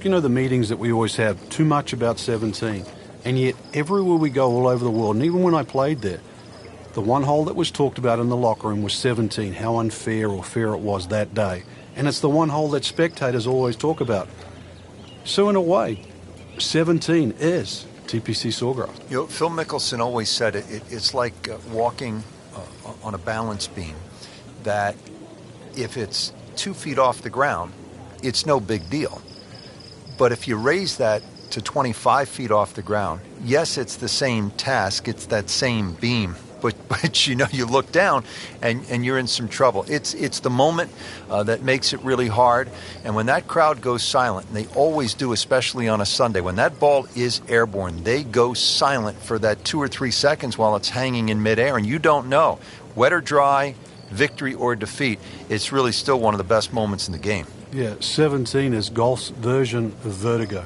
You know the meetings that we always have, too much about 17. And yet, everywhere we go all over the world, and even when I played there, the one hole that was talked about in the locker room was 17, how unfair or fair it was that day. And it's the one hole that spectators always talk about. So in a way, 17 is TPC Sawgrass. You know, Phil Mickelson always said it's like walking on a balance beam, that if it's 2 feet off the ground, it's no big deal. But if you raise that to 25 feet off the ground, yes, it's the same task, it's that same beam, but you know, you look down and you're in some trouble. It's the moment that makes it really hard. And when that crowd goes silent, and they always do, especially on a Sunday, when that ball is airborne, they go silent for that 2 or 3 seconds while it's hanging in midair, and you don't know, wet or dry, victory or defeat. It's really still one of the best moments in the game. Yeah, 17 is golf's version of vertigo.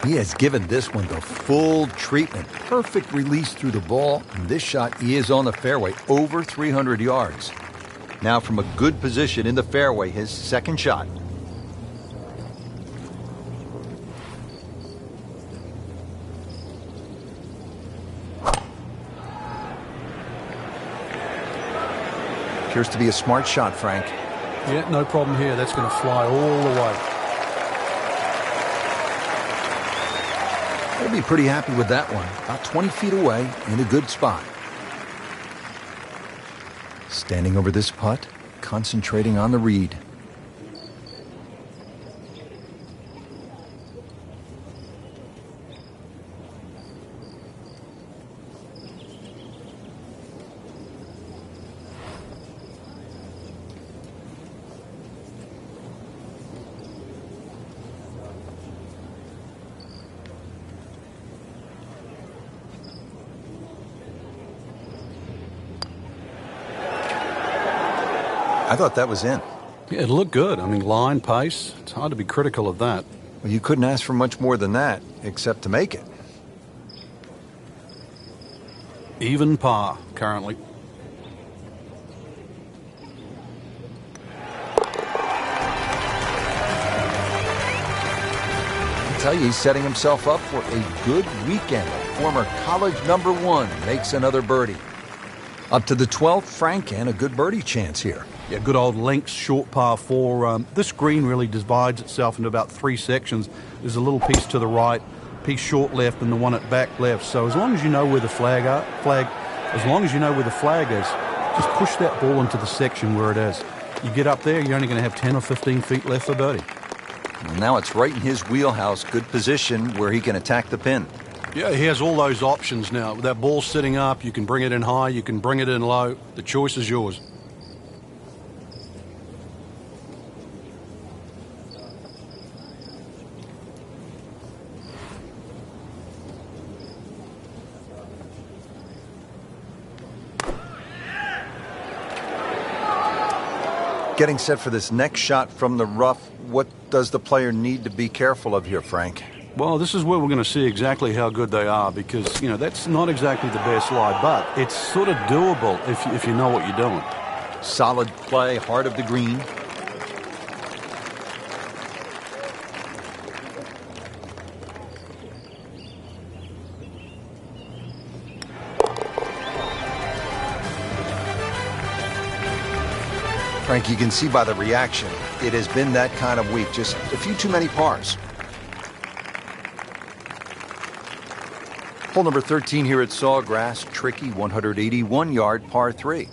He has given this one the full treatment. Perfect release through the ball, and this shot is on the fairway, over 300 yards. Now from a good position in the fairway, his second shot. Appears to be a smart shot, Frank. Yeah, no problem here. That's going to fly all the way. They'll be pretty happy with that one. About 20 feet away in a good spot. Standing over this putt, concentrating on the read. I thought that was in. Yeah, it looked good. I mean, line, pace, it's hard to be critical of that. Well, you couldn't ask for much more than that, except to make it. Even par, currently. I tell you, he's setting himself up for a good weekend. Former college #1 makes another birdie. Up to the 12th, Frank, and a good birdie chance here. Yeah, good old links, short par 4. This green really divides itself into about 3 sections. There's a little piece to the right, piece short left, and the one at back left. So as long as you know where the flag is, just push that ball into the section where it is. You get up there, you're only going to have 10 or 15 feet left for birdie. Well, now it's right in his wheelhouse. Good position where he can attack the pin. Yeah, he has all those options now. With that ball sitting up, you can bring it in high, you can bring it in low. The choice is yours. Getting set for this next shot from the rough, what does the player need to be careful of here, Frank? Well, this is where we're going to see exactly how good they are because, you know, that's not exactly the best lie, but it's sort of doable if you know what you're doing. Solid play, heart of the green. Frank, you can see by the reaction, it has been that kind of week. Just a few too many pars. Hole number 13 here at Sawgrass. Tricky 181-yard par 3.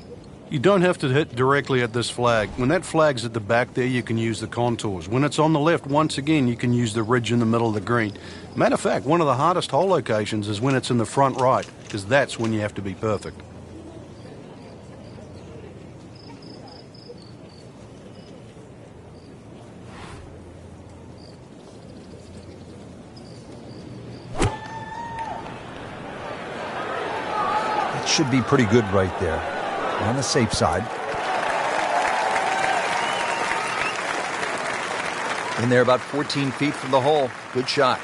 You don't have to hit directly at this flag. When that flag's at the back there, you can use the contours. When it's on the left, once again, you can use the ridge in the middle of the green. Matter of fact, one of the hardest hole locations is when it's in the front right, because that's when you have to be perfect. That should be pretty good right there. On the safe side. In there about 14 feet from the hole. Good shot.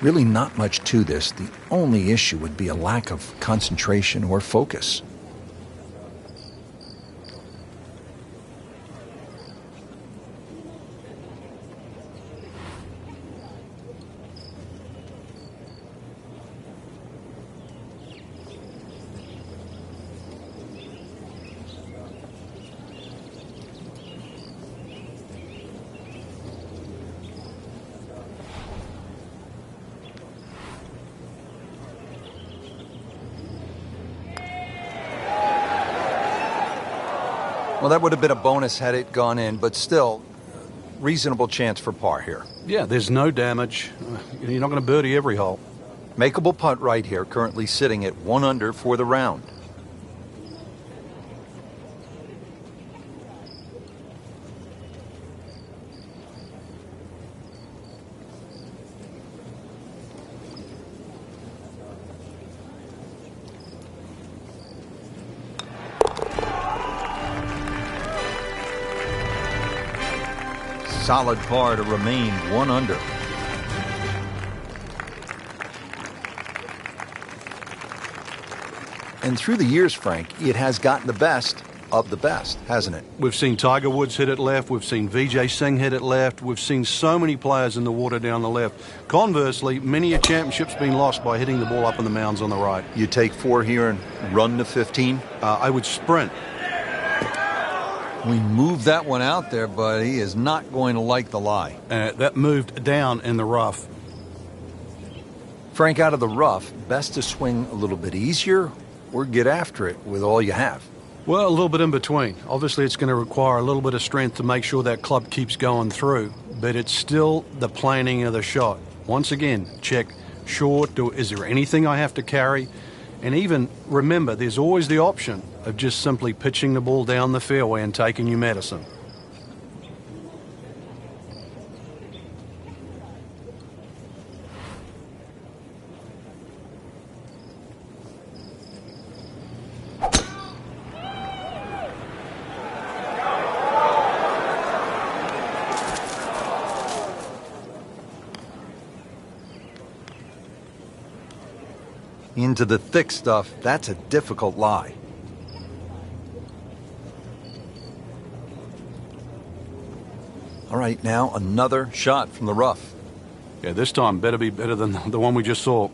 Really not much to this. The only issue would be a lack of concentration or focus. Well, that would have been a bonus had it gone in, but still, reasonable chance for par here. Yeah, there's no damage. You're not going to birdie every hole. Makeable putt right here, currently sitting at 1 under for the round. Solid par to remain 1 under. And through the years, Frank, it has gotten the best of the best, hasn't it? We've seen Tiger Woods hit it left. We've seen Vijay Singh hit it left. We've seen so many players in the water down the left. Conversely, many a championship's been lost by hitting the ball up in the mounds on the right. You take 4 here and run to 15? I would sprint. We moved that one out there, but he is not going to like the lie. That moved down in the rough. Frank, out of the rough, best to swing a little bit easier or get after it with all you have? Well, a little bit in between. Obviously, it's going to require a little bit of strength to make sure that club keeps going through, but it's still the planning of the shot. Once again, check short. Is there anything I have to carry? And even remember, there's always the option of just simply pitching the ball down the fairway and taking your medicine. Into the thick stuff, that's a difficult lie. All right, now another shot from the rough. Yeah, this time better be better than the one we just saw.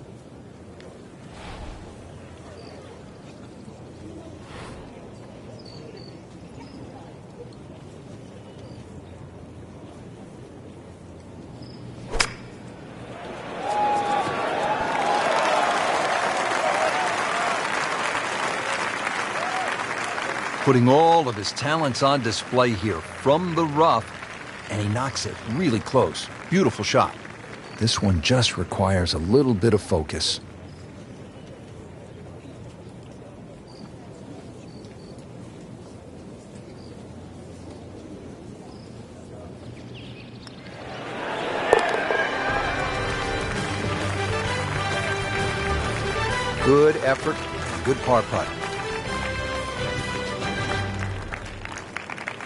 Putting all of his talents on display here from the rough, and he knocks it really close. Beautiful shot. This one just requires a little bit of focus. Good effort, good par putt.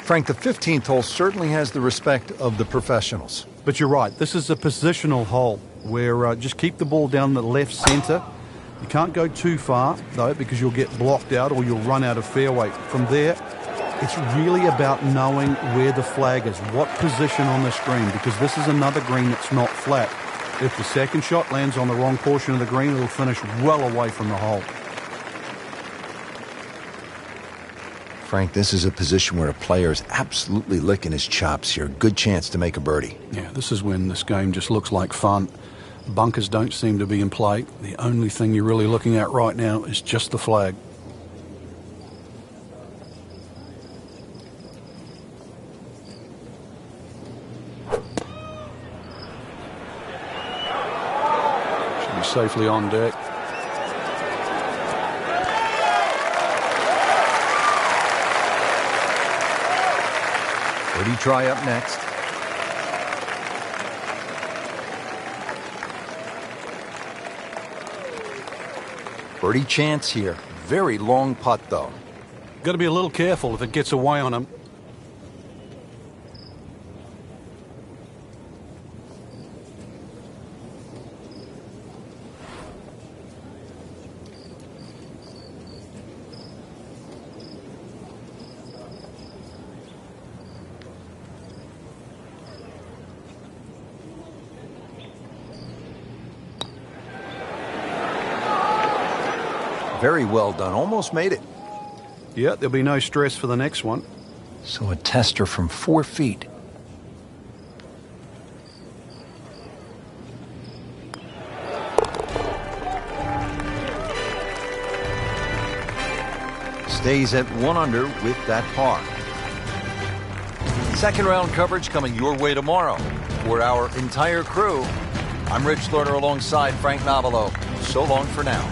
Frank, the 15th hole certainly has the respect of the professionals. But you're right, this is a positional hole where just keep the ball down the left center. You can't go too far, though, because you'll get blocked out or you'll run out of fairway. From there, it's really about knowing where the flag is, what position on the screen, because this is another green that's not flat. If the second shot lands on the wrong portion of the green, it'll finish well away from the hole. Frank, this is a position where a player is absolutely licking his chops here. Good chance to make a birdie. Yeah, this is when this game just looks like fun. Bunkers don't seem to be in play. The only thing you're really looking at right now is just the flag. Should be safely on deck. Birdie try up next. Birdie chance here. Very long putt, though. Got to be a little careful if it gets away on him. Very well done. Almost made it. Yeah, there'll be no stress for the next one. So a tester from 4 feet. Stays at 1 under with that par. Second round coverage coming your way tomorrow. For our entire crew, I'm Rich Lerner alongside Frank Navalo. So long for now.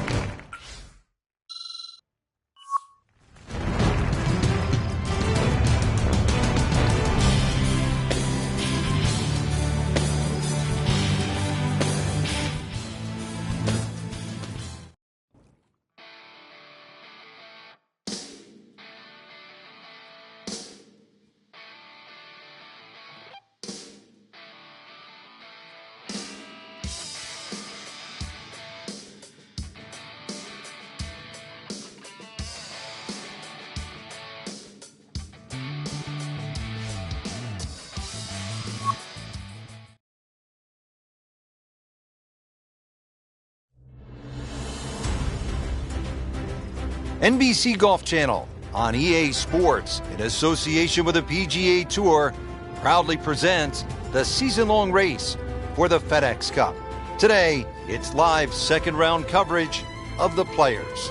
NBC Golf Channel on EA Sports, in association with the PGA Tour, proudly presents the season-long race for the FedEx Cup. Today, it's live second-round coverage of the Players.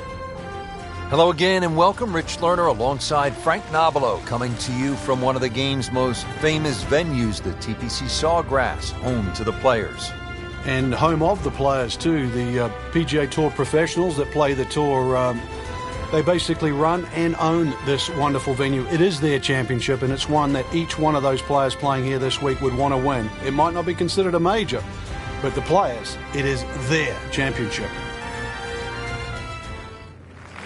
Hello again and welcome. Rich Lerner alongside Frank Navalo, coming to you from one of the game's most famous venues, the TPC Sawgrass, home to the Players. And home of the Players too, the PGA Tour professionals that play the tour. They basically run and own this wonderful venue. It is their championship, and it's one that each one of those players playing here this week would want to win. It might not be considered a major, but the Players, it is their championship.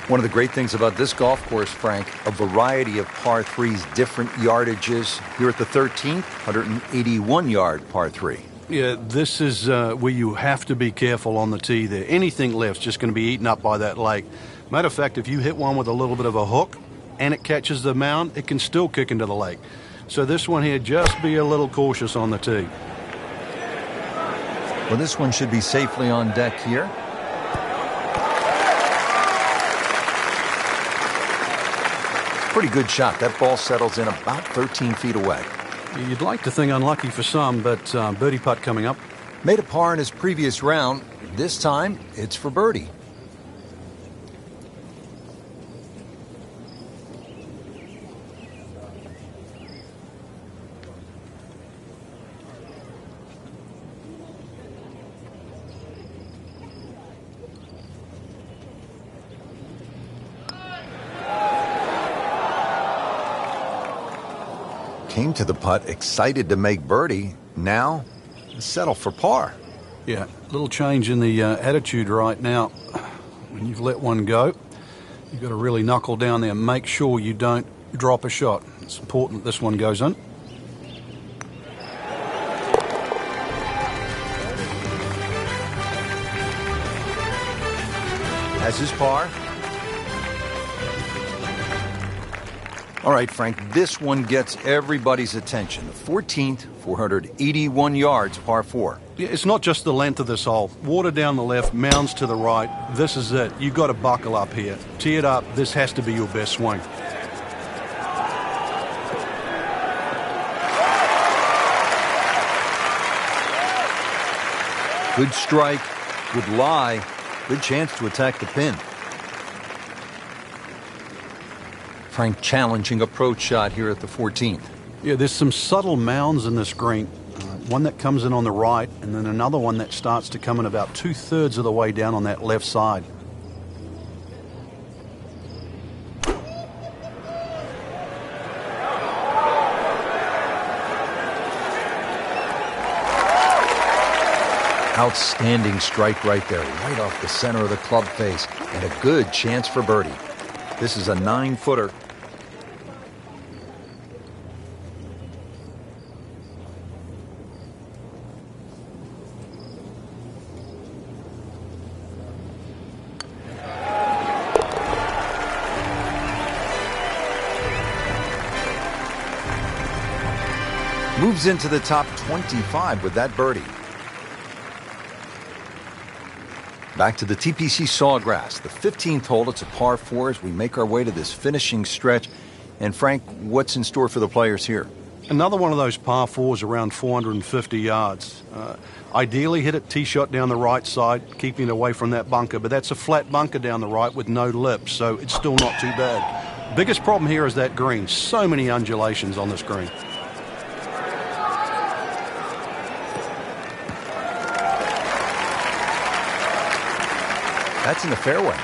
One of the great things about this golf course, Frank, a variety of par threes, different yardages. Here at the 13th, 181-yard par 3. Yeah, this is where you have to be careful on the tee there. Anything left's just going to be eaten up by that lake. Matter of fact, if you hit one with a little bit of a hook and it catches the mound, it can still kick into the lake. So this one here, just be a little cautious on the tee. Well, this one should be safely on deck here. Pretty good shot. That ball settles in about 13 feet away. You'd like to think unlucky for some, but birdie putt coming up. Made a par in his previous round. This time, it's for birdie. Came to the putt, excited to make birdie. Now, settle for par. Yeah, a little change in the attitude right now. When you've let one go, you've got to really knuckle down there and make sure you don't drop a shot. It's important that this one goes in. Has his par. All right, Frank, this one gets everybody's attention. The 14th, 481 yards, par 4. Yeah, it's not just the length of this hole. Water down the left, mounds to the right. This is it. You've got to buckle up here. Tee it up. This has to be your best swing. Good strike, good lie, good chance to attack the pin. Frank challenging approach shot here at the 14th. Yeah, there's some subtle mounds in this green. One that comes in on the right, and then another one that starts to come in about 2/3 of the way down on that left side. Outstanding strike right there, right off the center of the club face, and a good chance for birdie. This is a 9-footer. Moves into the top 25 with that birdie. Back to the TPC Sawgrass, the 15th hole. It's a par 4 as we make our way to this finishing stretch. And Frank, what's in store for the players here? Another one of those par 4s around 450 yards. Ideally hit it tee shot down the right side, keeping it away from that bunker. But that's a flat bunker down the right with no lip, so it's still not too bad. Biggest problem here is that green. So many undulations on this green. That's in the fairway.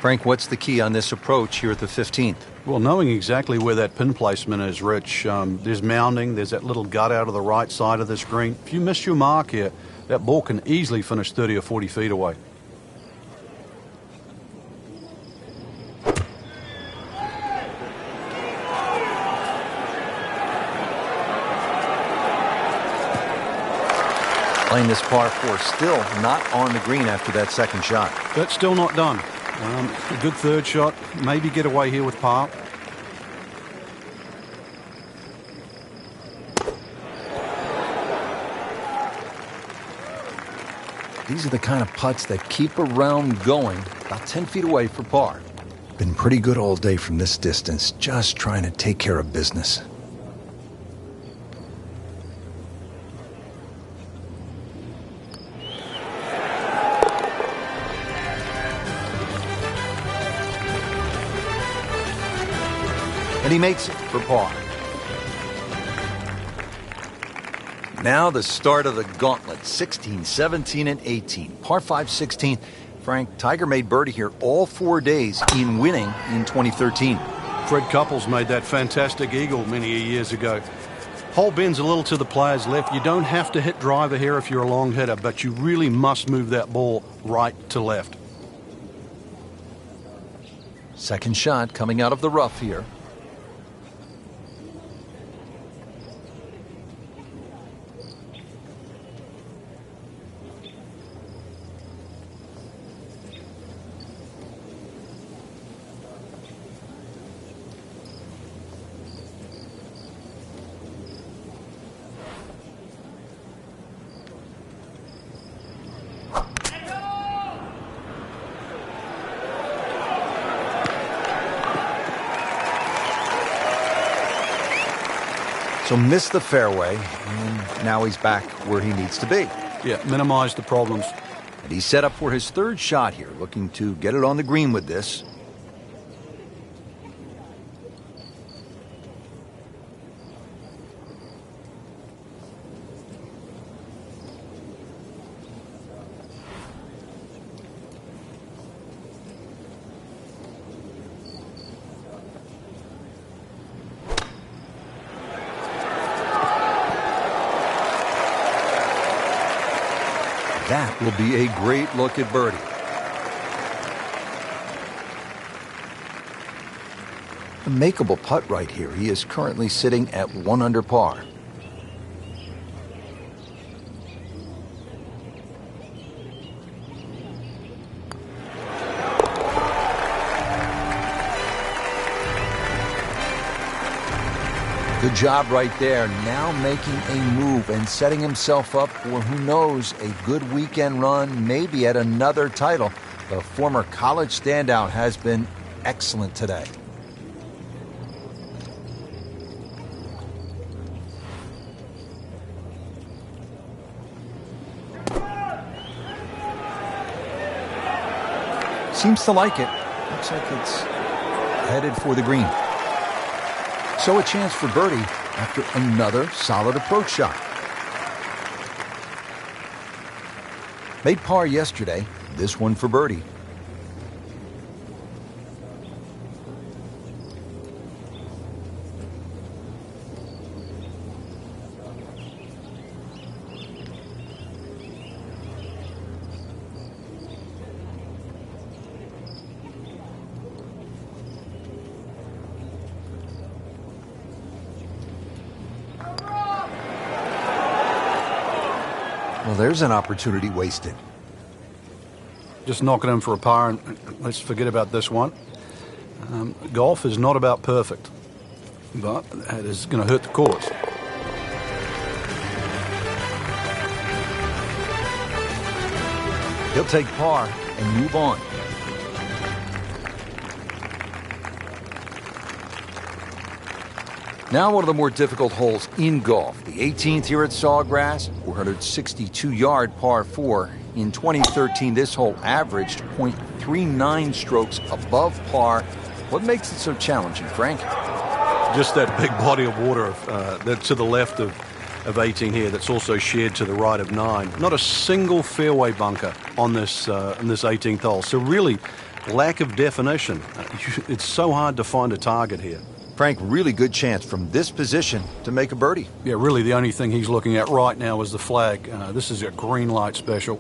Frank, what's the key on this approach here at the 15th? Well, knowing exactly where that pin placement is, Rich, there's mounding, there's that little gut out of the right side of this green. If you miss your mark here, that ball can easily finish 30 or 40 feet away. Playing this par 4, still not on the green after that second shot. That's still not done. A good third shot, maybe get away here with par. These are the kind of putts that keep a round going about 10 feet away for par. Been pretty good all day from this distance, just trying to take care of business. And he makes it for par. Now the start of the gauntlet, 16, 17, and 18. Par 5, 16. Frank, Tiger made birdie here all 4 days in winning in 2013. Fred Couples made that fantastic eagle many years ago. Hole bends a little to the player's left. You don't have to hit driver here if you're a long hitter, but you really must move that ball right to left. Second shot coming out of the rough here. So missed the fairway, and now he's back where he needs to be. Yeah, minimize the problems. And he's set up for his third shot here, looking to get it on the green with this. That will be a great look at birdie. A makeable putt right here. He is currently sitting at 1 under par. Good job right there, now making a move and setting himself up for, who knows, a good weekend run, maybe at another title. The former college standout has been excellent today. seems to like it. Looks like it's headed for the green. So a chance for birdie after another solid approach shot. Made par yesterday, this one for birdie. Well, there's an opportunity wasted. Just knock it in for a par and let's forget about this one. Golf is not about perfect, but it is going to hurt the course. He'll take par and move on. Now one of the more difficult holes in golf. The 18th here at Sawgrass, 462-yard par 4. In 2013, this hole averaged .39 strokes above par. What makes it so challenging, Frank? Just that big body of water that's to the left of 18 here that's also shared to the right of 9. Not a single fairway bunker on this 18th hole. So really, lack of definition. It's so hard to find a target here. Frank, really good chance from this position to make a birdie. Yeah, really the only thing he's looking at right now is the flag. This is a green light special.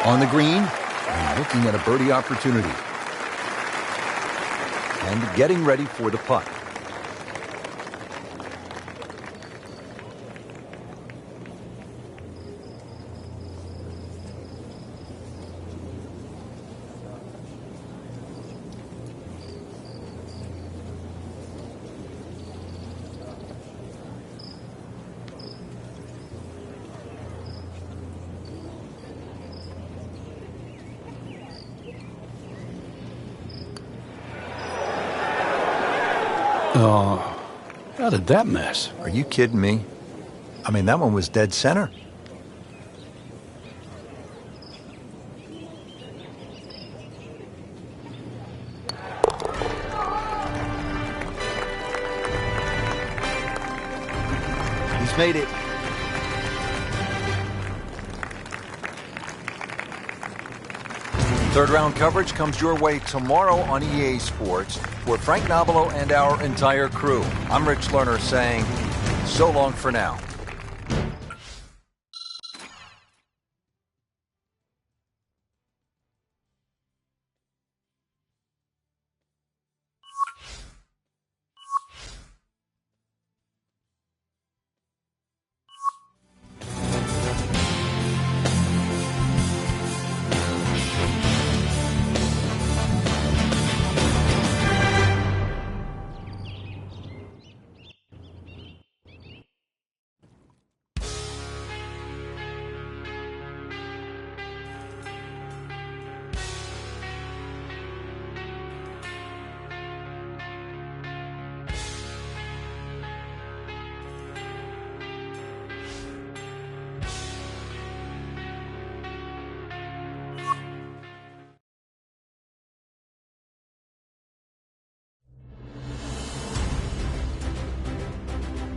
On the green, and looking at a birdie opportunity. And getting ready for the putt. Oh, how did that miss? Are you kidding me? I mean, that one was dead center. He's made it. Third round coverage comes your way tomorrow on EA Sports. For Frank Nobilo and our entire crew, I'm Rich Lerner saying so long for now.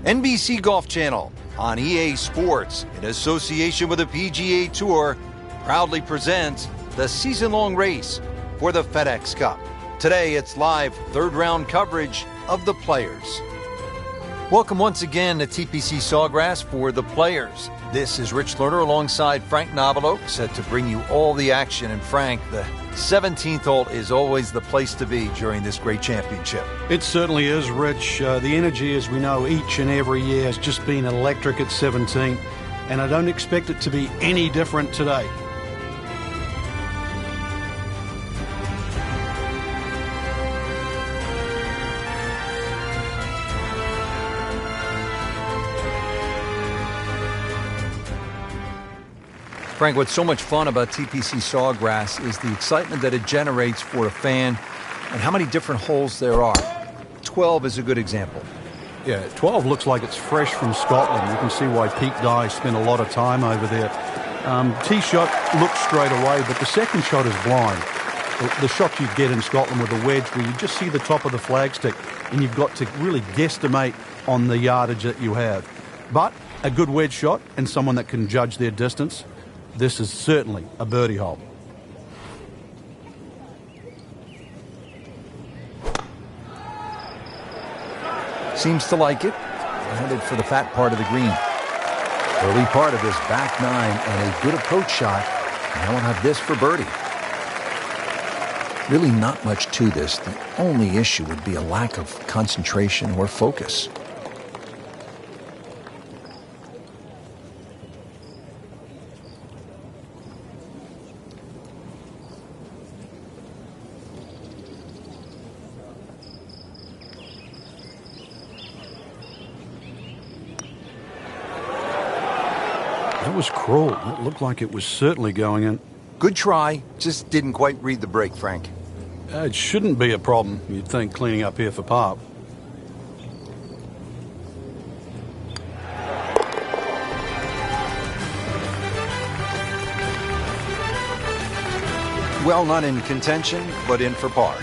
NBC Golf Channel on EA Sports, in association with the PGA Tour, proudly presents the season-long race for the FedEx Cup. Today, it's live third-round coverage of the Players. Welcome once again to TPC Sawgrass for the Players. This is Rich Lerner alongside Frank Nobilo, set to bring you all the action. And Frank, the 17th hole is always the place to be during this great championship. It certainly is, Rich. The energy, as we know, each and every year has just been electric at 17, and I don't expect it to be any different today. Frank, what's so much fun about TPC Sawgrass is the excitement that it generates for a fan and how many different holes there are. 12 is a good example. Yeah, 12 looks like it's fresh from Scotland. You can see why Pete Dye spent a lot of time over there. Tee shot looks straight away, but the second shot is blind. The shot you get in Scotland with a wedge where you just see the top of the flagstick and you've got to really guesstimate on the yardage that you have. But a good wedge shot and someone that can judge their distance, this is certainly a birdie hole. Seems to like it. Headed for the fat part of the green. Early part of this back nine and a good approach shot. Now we'll have this for birdie. Really not much to this. The only issue would be a lack of concentration or focus. That was cruel. It looked like it was certainly going in. Good try, just didn't quite read the break, Frank. It shouldn't be a problem, you'd think, cleaning up here for par. Well, not in contention, but in for par.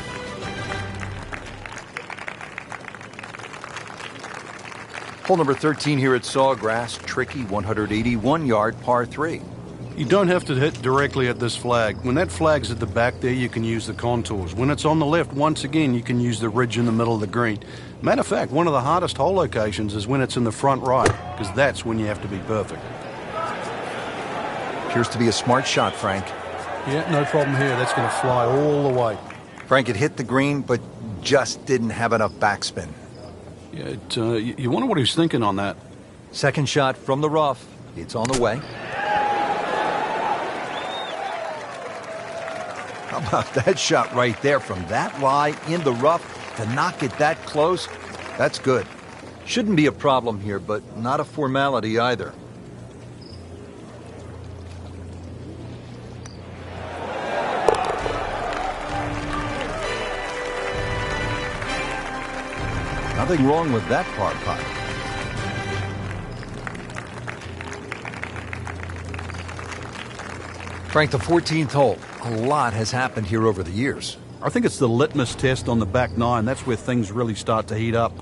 Hole number 13 here at Sawgrass. Tricky 181-yard par 3. You don't have to hit directly at this flag. When that flag's at the back there, you can use the contours. When it's on the left, once again, you can use the ridge in the middle of the green. Matter of fact, one of the hardest hole locations is when it's in the front right, because that's when you have to be perfect. Appears to be a smart shot, Frank. Yeah, no problem here. That's going to fly all the way. Frank, it hit the green, but just didn't have enough backspin. Yeah, you wonder what he's thinking on that. Second shot from the rough. It's on the way. How about that shot right there from that lie in the rough to knock it that close? That's good. Shouldn't be a problem here, but not a formality either. Nothing wrong with that par putt. Frank, the 14th hole. A lot has happened here over the years. I think it's the litmus test on the back nine. That's where things really start to heat up.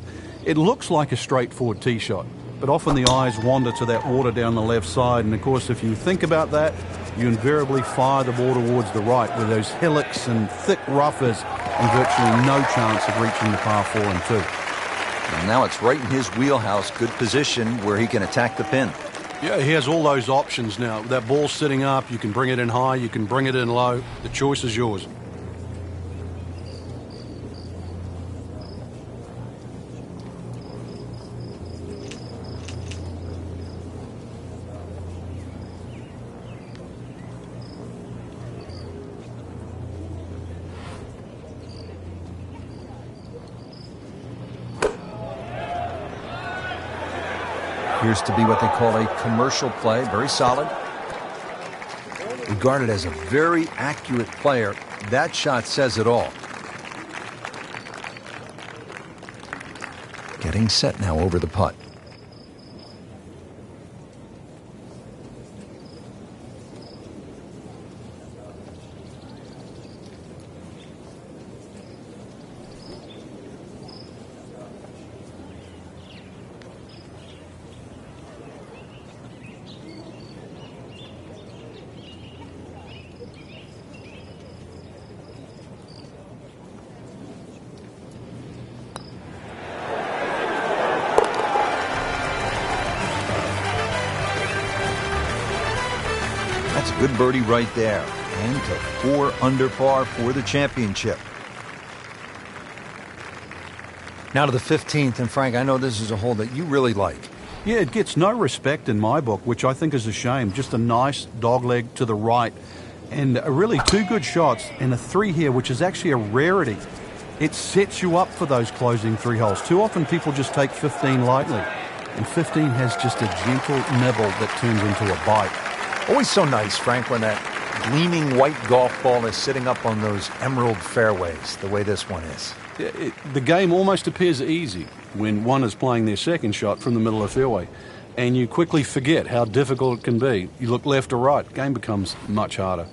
It looks like a straightforward tee shot, but often the eyes wander to that water down the left side. And of course, if you think about that, you invariably fire the ball towards the right, where those hillocks and thick roughers and virtually no chance of reaching the par 4 and 2. And now it's right in his wheelhouse. Good position where he can attack the pin. Yeah, he has all those options now. That ball sitting up, you can bring it in high, you can bring it in low. The choice is yours. Appears to be what they call a commercial play. Very solid. Regarded as a very accurate player, that shot says it all. Getting set now over the putt. That's a good birdie right there. And to 4 under par for the championship. Now to the 15th, and Frank, I know this is a hole that you really like. Yeah, it gets no respect in my book, which I think is a shame. Just a nice dogleg to the right. And really 2 good shots and a 3 here, which is actually a rarity. It sets you up for those closing 3 holes. Too often people just take 15 lightly. And 15 has just a gentle nibble that turns into a bite. Always so nice, Frank, when that gleaming white golf ball is sitting up on those emerald fairways, the way this one is. The game almost appears easy when one is playing their second shot from the middle of the fairway, and you quickly forget how difficult it can be. You look left or right, the game becomes much harder.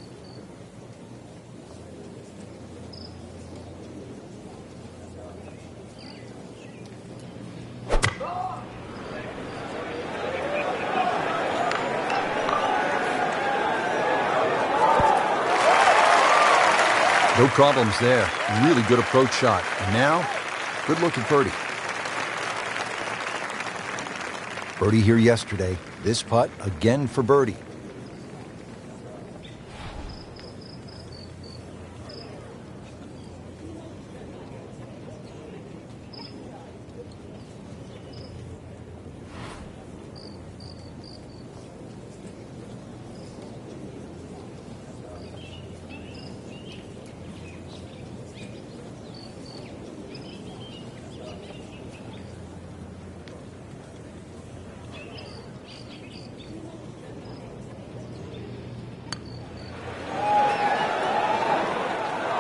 No problems there. Really good approach shot. And now, good look at birdie. Birdie here yesterday. This putt again for birdie.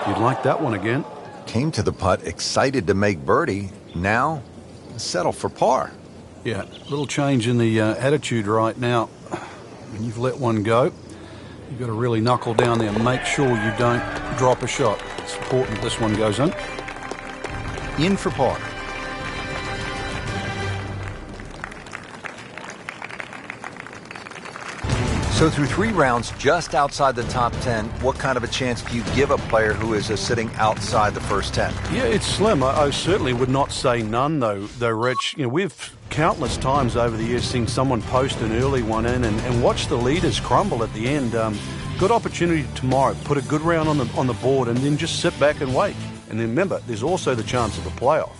You'd like that one again. Came to the putt excited to make birdie. Now, settle for par. Yeah, little change in the attitude right now. When you've let one go, you've got to really knuckle down there and make sure you don't drop a shot. It's important this one goes in. In for par. So through 3 rounds, just outside the top 10, what kind of a chance do you give a player who is sitting outside the first 10? Yeah, it's slim. I certainly would not say none, though, Rich. You know, we've countless times over the years seen someone post an early one in and watch the leaders crumble at the end. Good opportunity tomorrow. Put a good round on the board and then just sit back and wait. And then remember, there's also the chance of a playoff.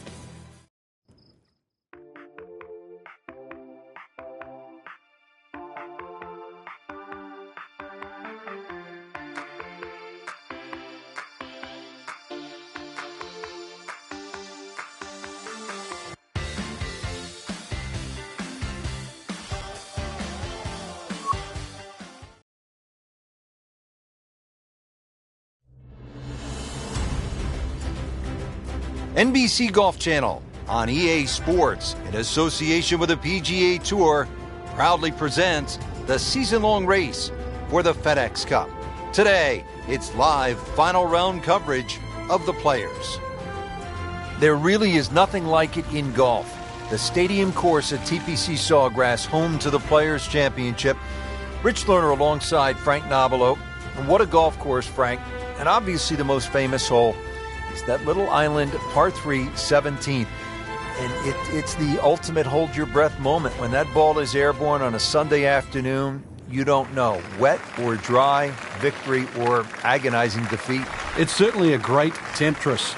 NBC Golf Channel on EA Sports, in association with the PGA Tour, proudly presents the season-long race for the FedEx Cup. Today, it's live final round coverage of the Players. There really is nothing like it in golf. The stadium course at TPC Sawgrass, home to the Players Championship. Rich Lerner alongside Frank Nobilo. And what a golf course, Frank. And obviously the most famous hole is that little island, par 3, 17th. And it's the ultimate hold-your-breath moment. When that ball is airborne on a Sunday afternoon, you don't know. Wet or dry, victory or agonizing defeat. It's certainly a great temptress.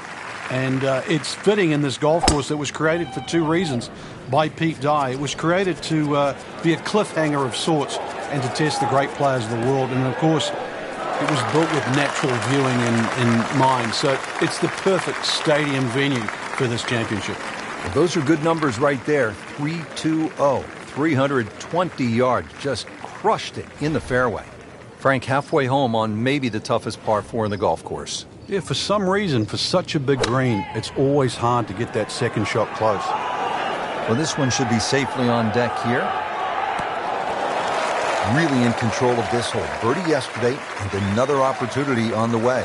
And it's fitting in this golf course that was created for 2 reasons by Pete Dye. It was created to be a cliffhanger of sorts and to test the great players of the world. And, of course, it was built with natural viewing in mind. So it's the perfect stadium venue for this championship. Well, those are good numbers right there. 320, 320 yards. Just crushed it in the fairway. Frank, halfway home on maybe the toughest par 4 in the golf course. Yeah, for some reason, for such a big green, it's always hard to get that second shot close. Well, this one should be safely on deck here. Really in control of this hole. Birdie yesterday and another opportunity on the way.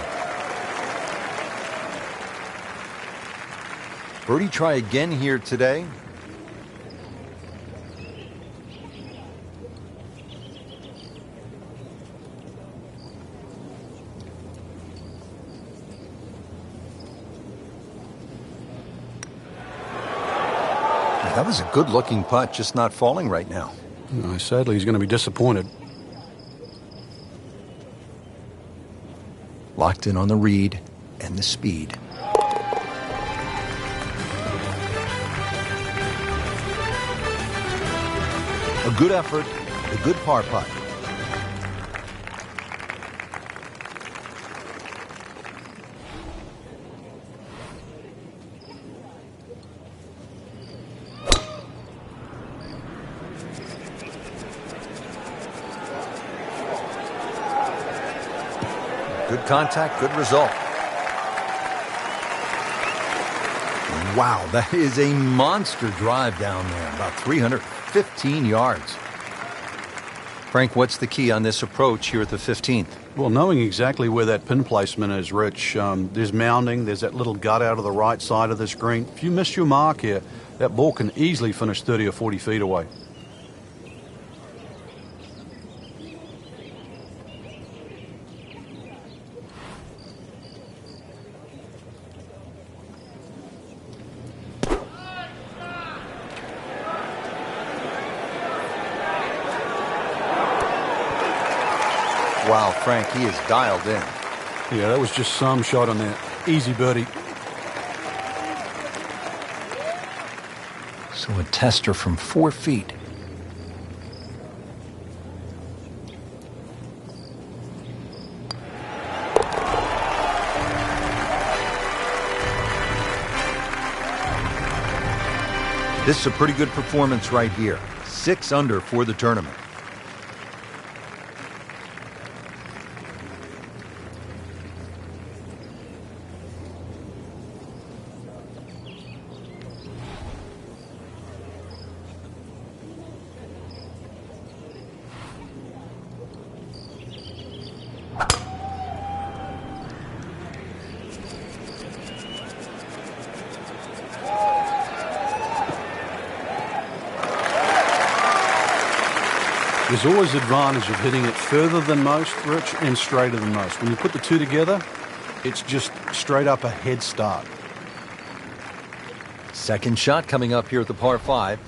Birdie try again here today. That was a good-looking putt, just not falling right now. No, sadly, he's going to be disappointed. Locked in on the read and the speed. A good effort, a good par putt. Good contact, good result. Wow, that is a monster drive down there, about 315 yards. Frank, what's the key on this approach here at the 15th? Well, knowing exactly where that pin placement is, Rich. There's mounding, there's that little gut out of the right side of the screen. If you miss your mark here, that ball can easily finish 30 or 40 feet away. Wow, Frank, he is dialed in. Yeah, that was just some shot on that. Easy birdie. So a tester from 4 feet. This is a pretty good performance right here. 6 under for the tournament. There's always the advantage of hitting it further than most, Rich, and straighter than most. When you put the two together, it's just straight up a head start. Second shot coming up here at the par 5.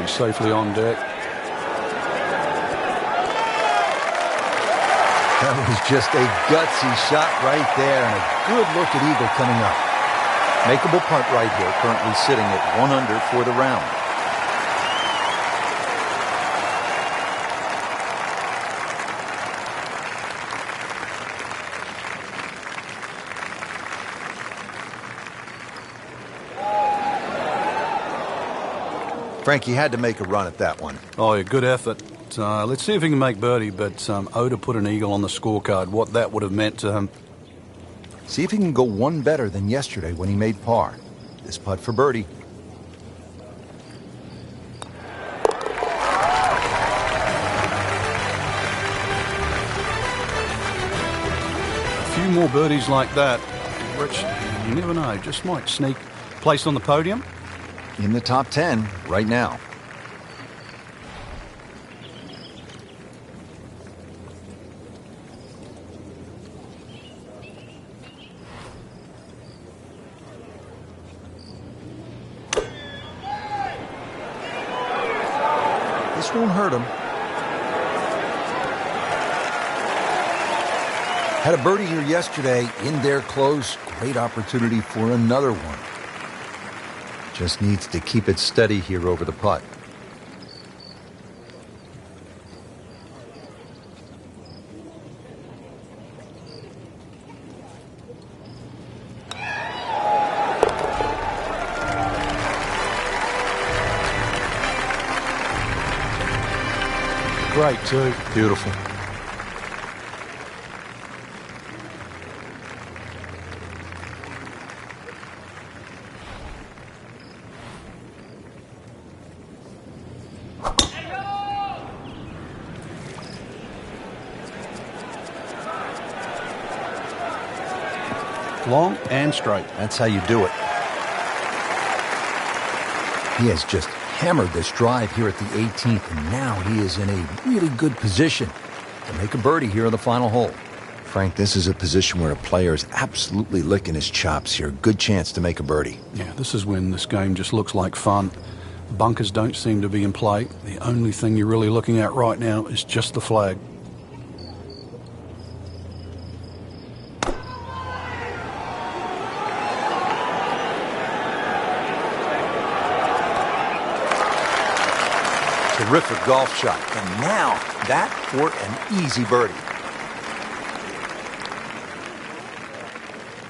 Safely on deck. That was just a gutsy shot right there, and a good look at eagle coming up. Makeable putt right here, currently sitting at 1 under for the round. Frankie had to make a run at that one. Oh, yeah, good effort. Let's see if he can make birdie, but Oda put an eagle on the scorecard. What that would have meant to him. See if he can go one better than yesterday when he made par. This putt for birdie. A few more birdies like that, Rich, you never know, just might sneak place on the podium. In the top 10 right now. This won't hurt him. Had a birdie here yesterday, in there close. Great opportunity for another one. Just needs to keep it steady here over the putt. Great too. Beautiful. Long and straight. That's how you do it. He has just hammered this drive here at the 18th, and now he is in a really good position to make a birdie here on the final hole. Frank, this is a position where a player is absolutely licking his chops here. Good chance to make a birdie. Yeah, this is when this game just looks like fun. Bunkers don't seem to be in play. The only thing you're really looking at right now is just the flag. Terrific golf shot. And now that for an easy birdie.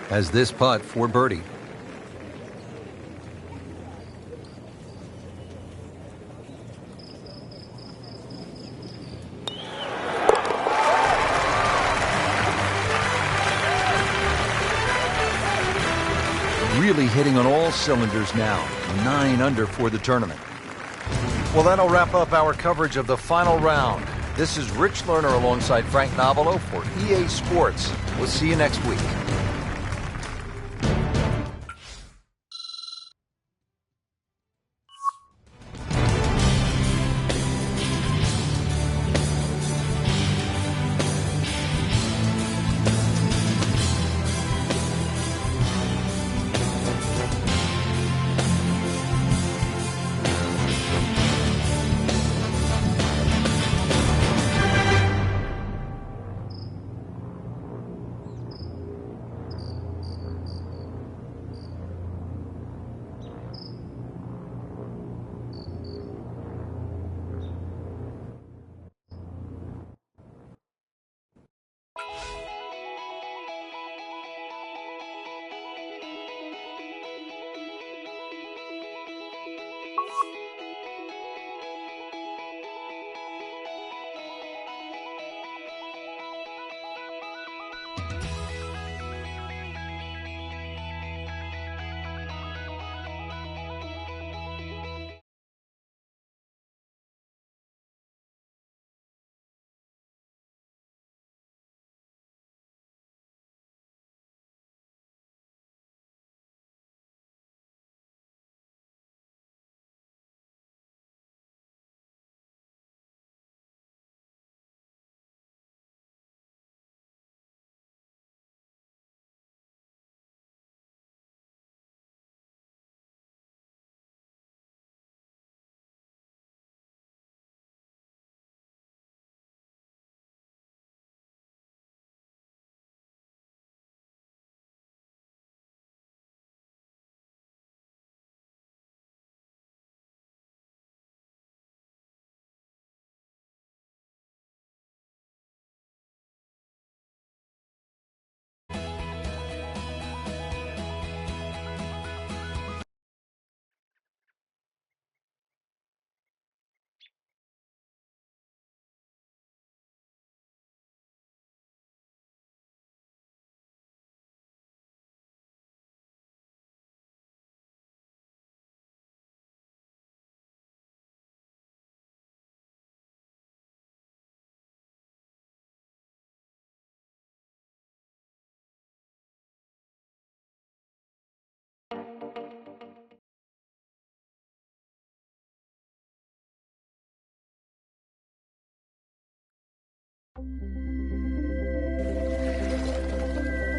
As this putt for birdie. Really hitting on all cylinders now. 9 under for the tournament. Well, that'll wrap up our coverage of the final round. This is Rich Lerner alongside Frank Novelo for EA Sports. We'll see you next week.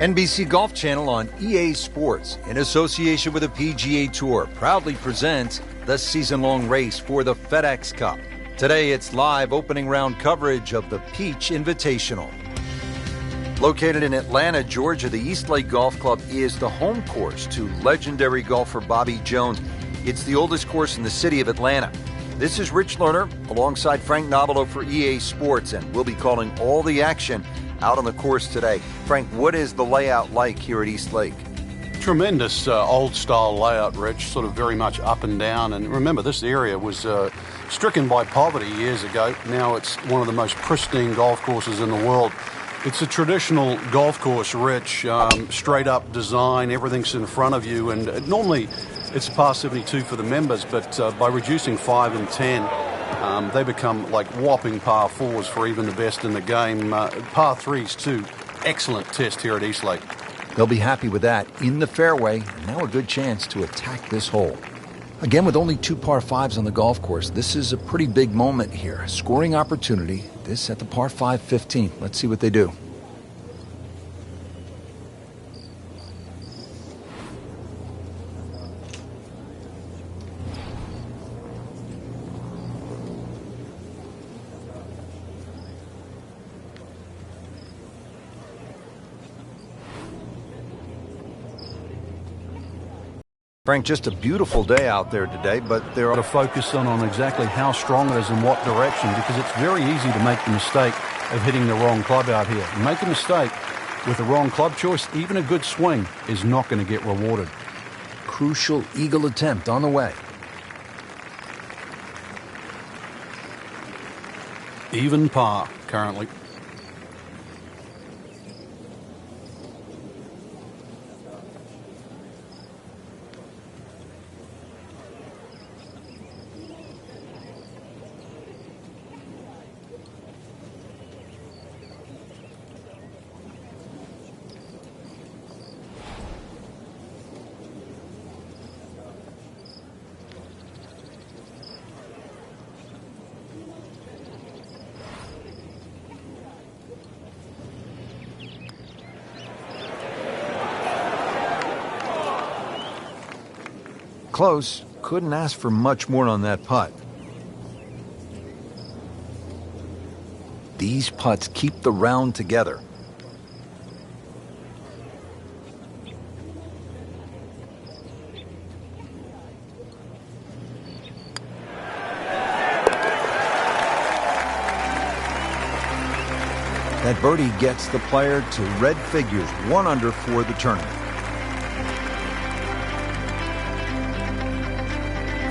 NBC Golf Channel on EA Sports, in association with the PGA Tour, proudly presents the season-long race for the FedEx Cup. Today, it's live opening round coverage of the Peach Invitational. Located in Atlanta, Georgia, the East Lake Golf Club is the home course to legendary golfer Bobby Jones. It's the oldest course in the city of Atlanta. This is Rich Lerner alongside Frank Novelo for EA Sports, and we'll be calling all the action out on the course today. Frank, what is the layout like here at East Lake? Tremendous old-style layout, Rich, sort of very much up and down. And remember, this area was stricken by poverty years ago. Now it's one of the most pristine golf courses in the world. It's a traditional golf course, Rich, straight-up design, everything's in front of you. And normally it's a par 72 for the members, but by reducing 5 and 10, they become like whopping par 4s for even the best in the game. Par 3s, too. Excellent test here at East Lake. They'll be happy with that in the fairway, and now a good chance to attack this hole. Again, with only 2 par 5s on the golf course, this is a pretty big moment here. Scoring opportunity, this at the par 5 15. Let's see what they do. Frank, just a beautiful day out there today, but there Got to are... focus on exactly how strong it is and what direction, because it's very easy to make the mistake of hitting the wrong club out here. You make a mistake with the wrong club choice, even a good swing is not going to get rewarded. Crucial eagle attempt on the way. Even par currently. Close. Couldn't ask for much more on that putt. These putts keep the round together. That birdie gets the player to red figures, 1 under for the tournament.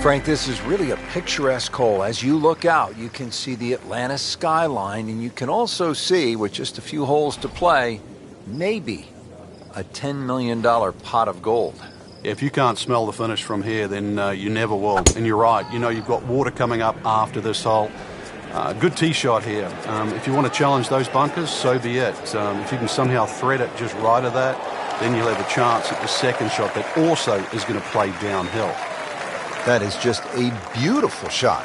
Frank, this is really a picturesque hole. As you look out, you can see the Atlanta skyline, and you can also see, with just a few holes to play, maybe a $10 million pot of gold. If you can't smell the finish from here, then you never will. And you're right. You know, you've got water coming up after this hole. Good tee shot here. If you want to challenge those bunkers, so be it. If you can somehow thread it just right of that, then you'll have a chance at the second shot that also is going to play downhill. That is just a beautiful shot.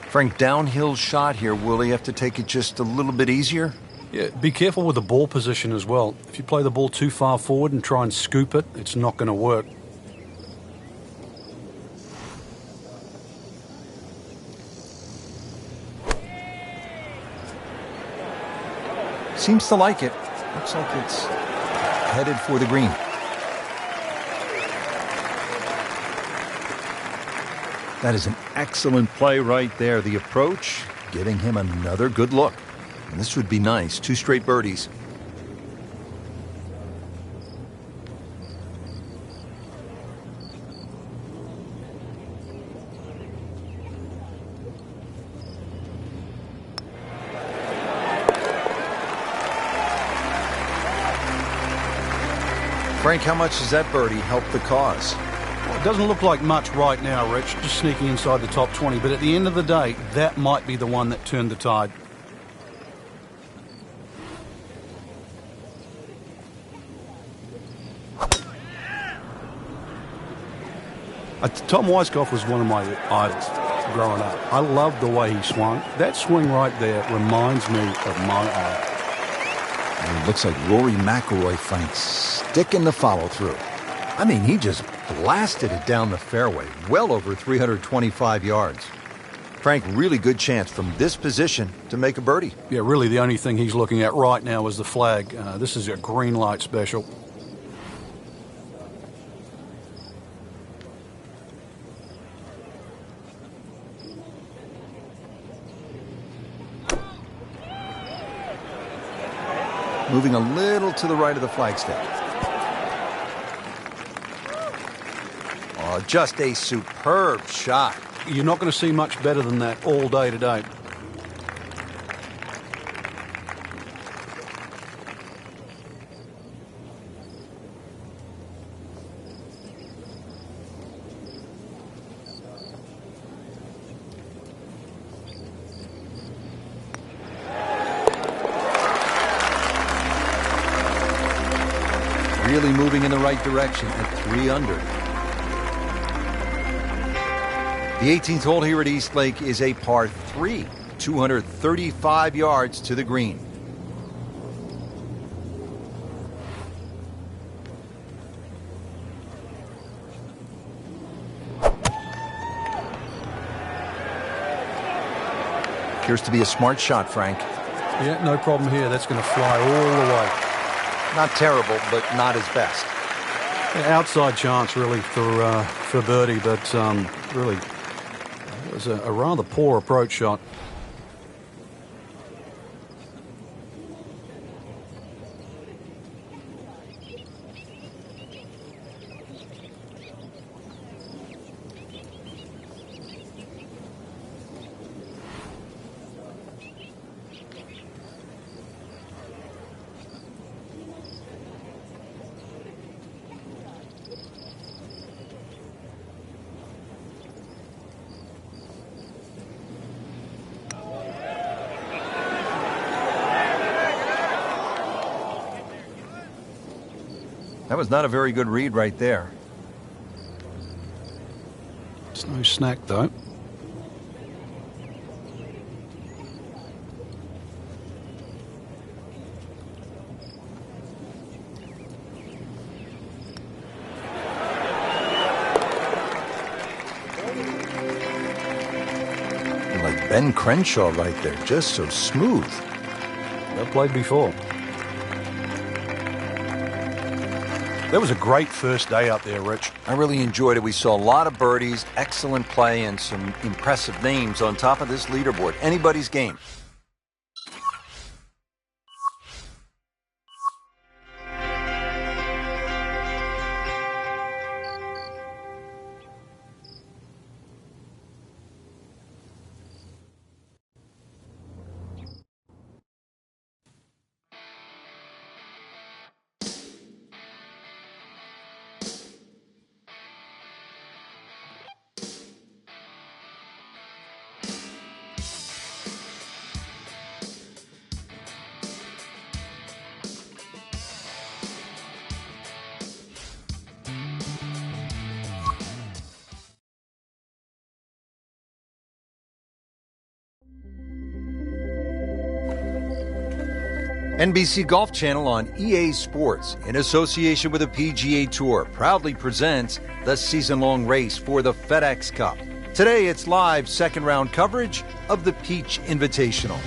Frank, downhill shot here. Will he have to take it just a little bit easier? Yeah, be careful with the ball position as well. If you play the ball too far forward and try and scoop it, it's not going to work. Seems to like it. Looks like it's headed for the green. That is an excellent play right there. The approach, giving him another good look. And this would be nice. 2 straight birdies. Frank, how much does that birdie help the cause? Well, it doesn't look like much right now, Rich, just sneaking inside the top 20. But at the end of the day, that might be the one that turned the tide. Tom Weiskopf was one of my idols growing up. I loved the way he swung. That swing right there reminds me of my eye. And it looks like Rory McIlroy, Frank, sticking the follow-through. I mean, he just blasted it down the fairway, well over 325 yards. Frank, really good chance from this position to make a birdie. Yeah, really the only thing he's looking at right now is the flag. This is a green light special. Moving a little to the right of the flagstick. Oh, just a superb shot. You're not going to see much better than that all day today. Really moving in the right direction at 3 under. The 18th hole here at East Lake is a par 3, 235 yards to the green. Appears to be a smart shot, Frank. Yeah, no problem here. That's going to fly all the way. Not terrible, but not his best. Outside chance, really, for birdie, but really, it was a rather poor approach shot. That was not a very good read right there. It's no snack, though. Like Ben Crenshaw right there, just so smooth. Well played before. That was a great first day up there, Rich. I really enjoyed it. We saw a lot of birdies, excellent play, and some impressive names on top of this leaderboard. Anybody's game. NBC Golf Channel on EA Sports, in association with the PGA Tour, proudly presents the season-long race for the FedEx Cup. Today, it's live second-round coverage of the Peach Invitational.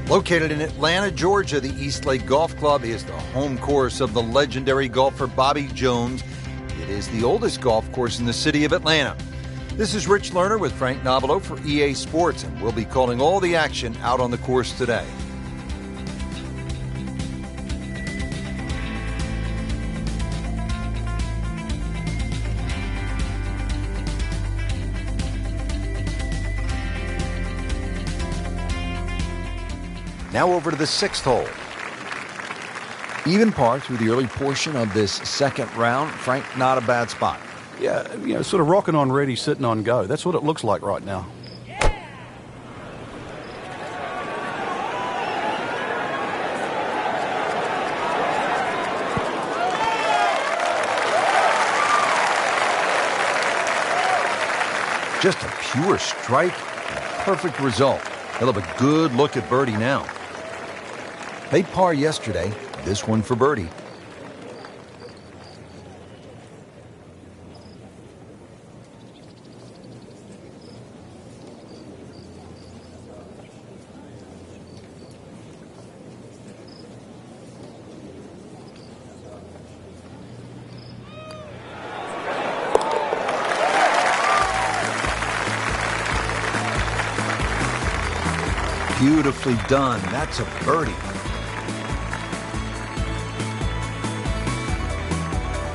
Located in Atlanta, Georgia, the East Lake Golf Club is the home course of the legendary golfer Bobby Jones. It is the oldest golf course in the city of Atlanta. This is Rich Lerner with Frank Nobilo for EA Sports, and we'll be calling all the action out on the course today. Now over to the sixth hole. Even par through the early portion of this second round. Frank, not a bad spot. Yeah, sort of rocking on ready, sitting on go. That's what it looks like right now. Just a pure strike. Perfect result. He'll have a good look at birdie now. Made par yesterday. This one for birdie. Beautifully done. That's a birdie.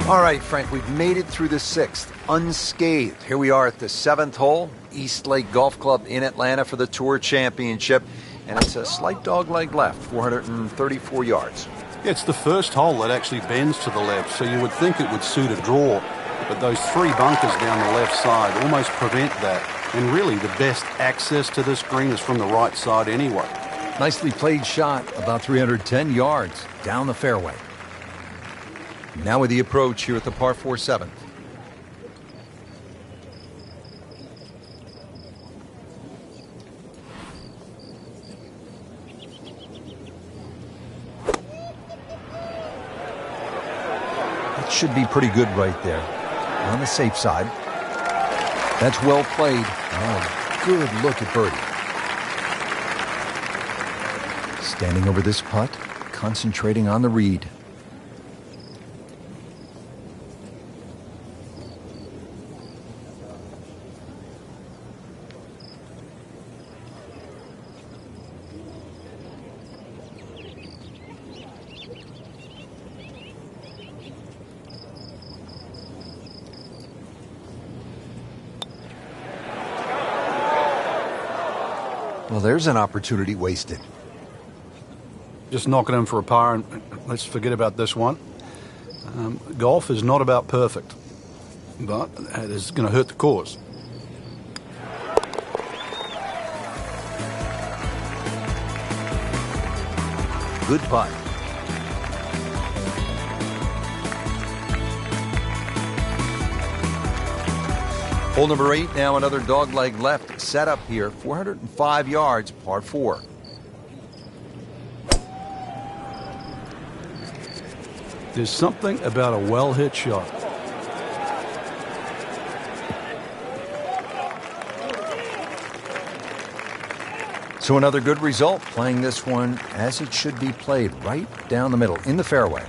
All right, Frank, we've made it through the sixth unscathed. Here we are at the seventh hole, East Lake Golf Club in Atlanta for the Tour Championship. And it's a slight dogleg left, 434 yards. Yeah, it's the first hole that actually bends to the left, so you would think it would suit a draw. But those three bunkers down the left side almost prevent that. And really, the best access to this green is from the right side anyway. Nicely played shot, about 310 yards down the fairway. Now with the approach here at the par 4 7th. That should be pretty good right there. On the safe side. That's well played. Oh, good look at birdie. Standing over this putt, concentrating on the read. Well, there's an opportunity wasted. Just knock it in for a par, and let's forget about this one. Golf is not about perfect, but it is going to hurt the cause. Good putt. Hole number 8, now another dogleg left. Set up here, 405 yards, par 4. There's something about a well-hit shot. So another good result, playing this one as it should be played, right down the middle, in the fairway.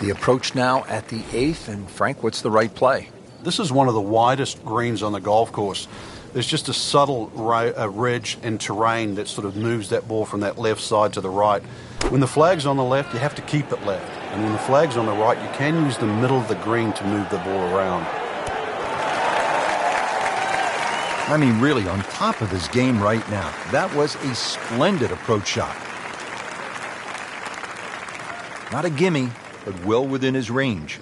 The approach now at the 8th, and Frank, what's the right play? This is one of the widest greens on the golf course. There's just a subtle ridge and terrain that sort of moves that ball from that left side to the right. When the flag's on the left, you have to keep it left. And when the flag's on the right, you can use the middle of the green to move the ball around. I mean, really on top of his game right now. That was a splendid approach shot. Not a gimme, but well within his range.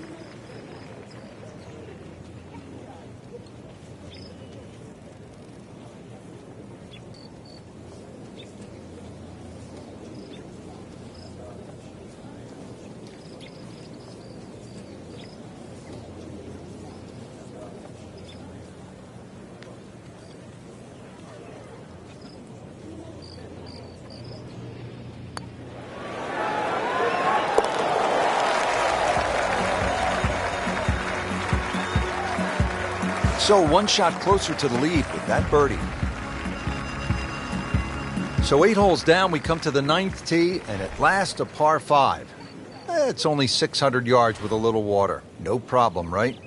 So one shot closer to the lead with that birdie. So 8 holes down, we come to the 9th tee, and at last a par 5. It's only 600 yards with a little water. No problem, right?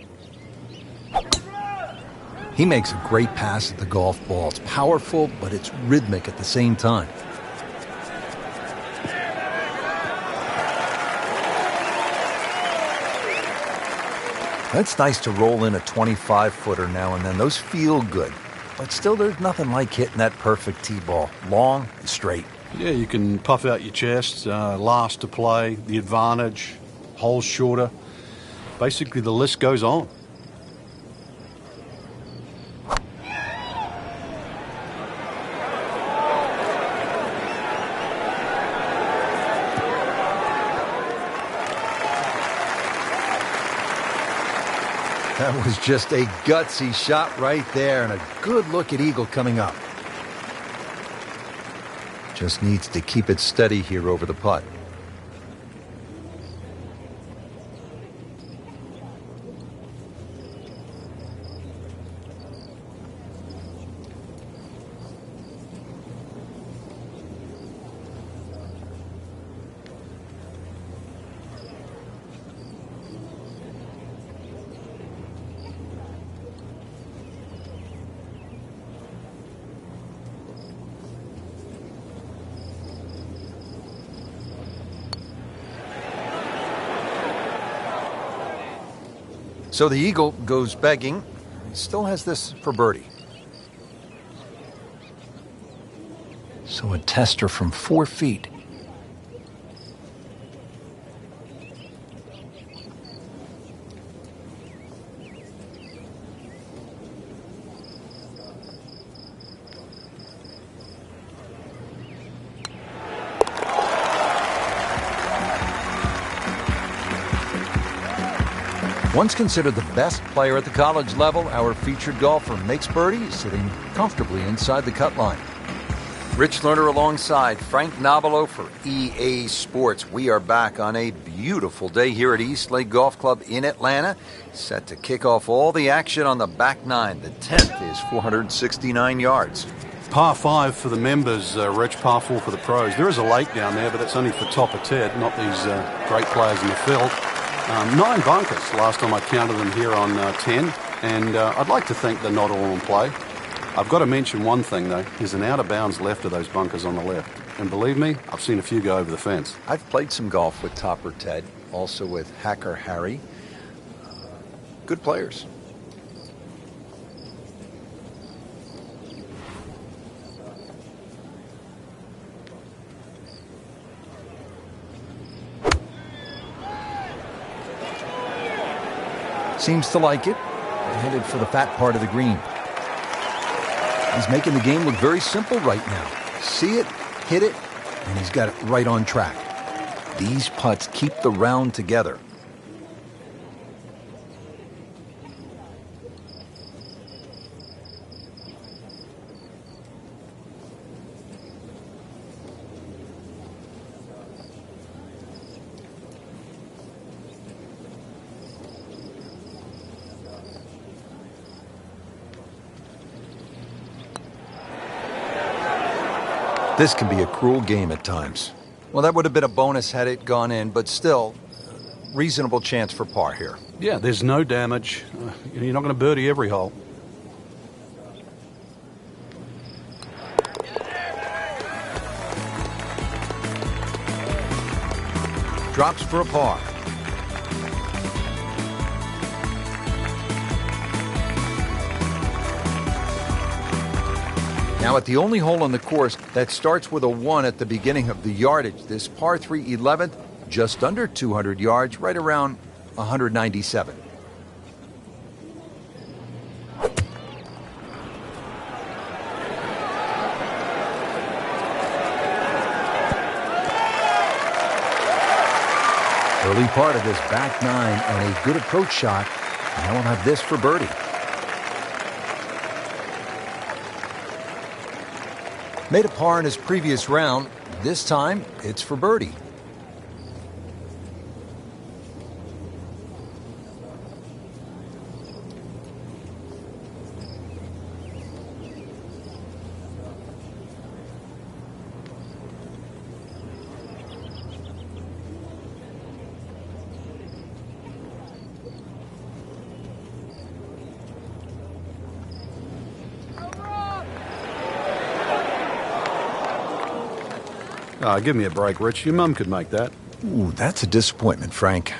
He makes a great pass at the golf ball. It's powerful, but it's rhythmic at the same time. It's nice to roll in a 25-footer now and then. Those feel good. But still, there's nothing like hitting that perfect tee ball. Long and straight. Yeah, you can puff out your chest, last to play, the advantage, holes shorter. Basically, the list goes on. That was just a gutsy shot right there, and a good look at eagle coming up. Just needs to keep it steady here over the putt. So the eagle goes begging. He still has this for birdie. So a tester from 4 feet. Once considered the best player at the college level, our featured golfer makes birdie, sitting comfortably inside the cut line. Rich Lerner alongside Frank Nobilo for EA Sports. We are back on a beautiful day here at East Lake Golf Club in Atlanta, set to kick off all the action on the back nine. The 10th is 469 yards. Par 5 for the members, Rich, par 4 for the pros. There is a lake down there, but it's only for top of Ted, not these great players in the field. 9 bunkers last time I counted them here on 10, and I'd like to think they're not all in play. I've got to mention one thing, though. There's an out-of-bounds left of those bunkers on the left. And believe me, I've seen a few go over the fence. I've played some golf with Topper Ted, also with Hacker Harry. Good players. seems to like it. Headed for the fat part of the green. He's making the game look very simple right now. See it, hit it, and he's got it right on track. These putts keep the round together. This can be a cruel game at times. Well, that would have been a bonus had it gone in, but still, reasonable chance for par here. Yeah, there's no damage. You're not going to birdie every hole. Drops for a par. Now at the only hole on the course that starts with a 1 at the beginning of the yardage, this par 3 11th, just under 200 yards, right around 197. Early part of this back 9 and a good approach shot. Now we'll have this for birdie. Made a par in his previous round. This time, it's for birdie. Give me a break, Rich. Your mum could make that. Ooh, that's a disappointment, Frank.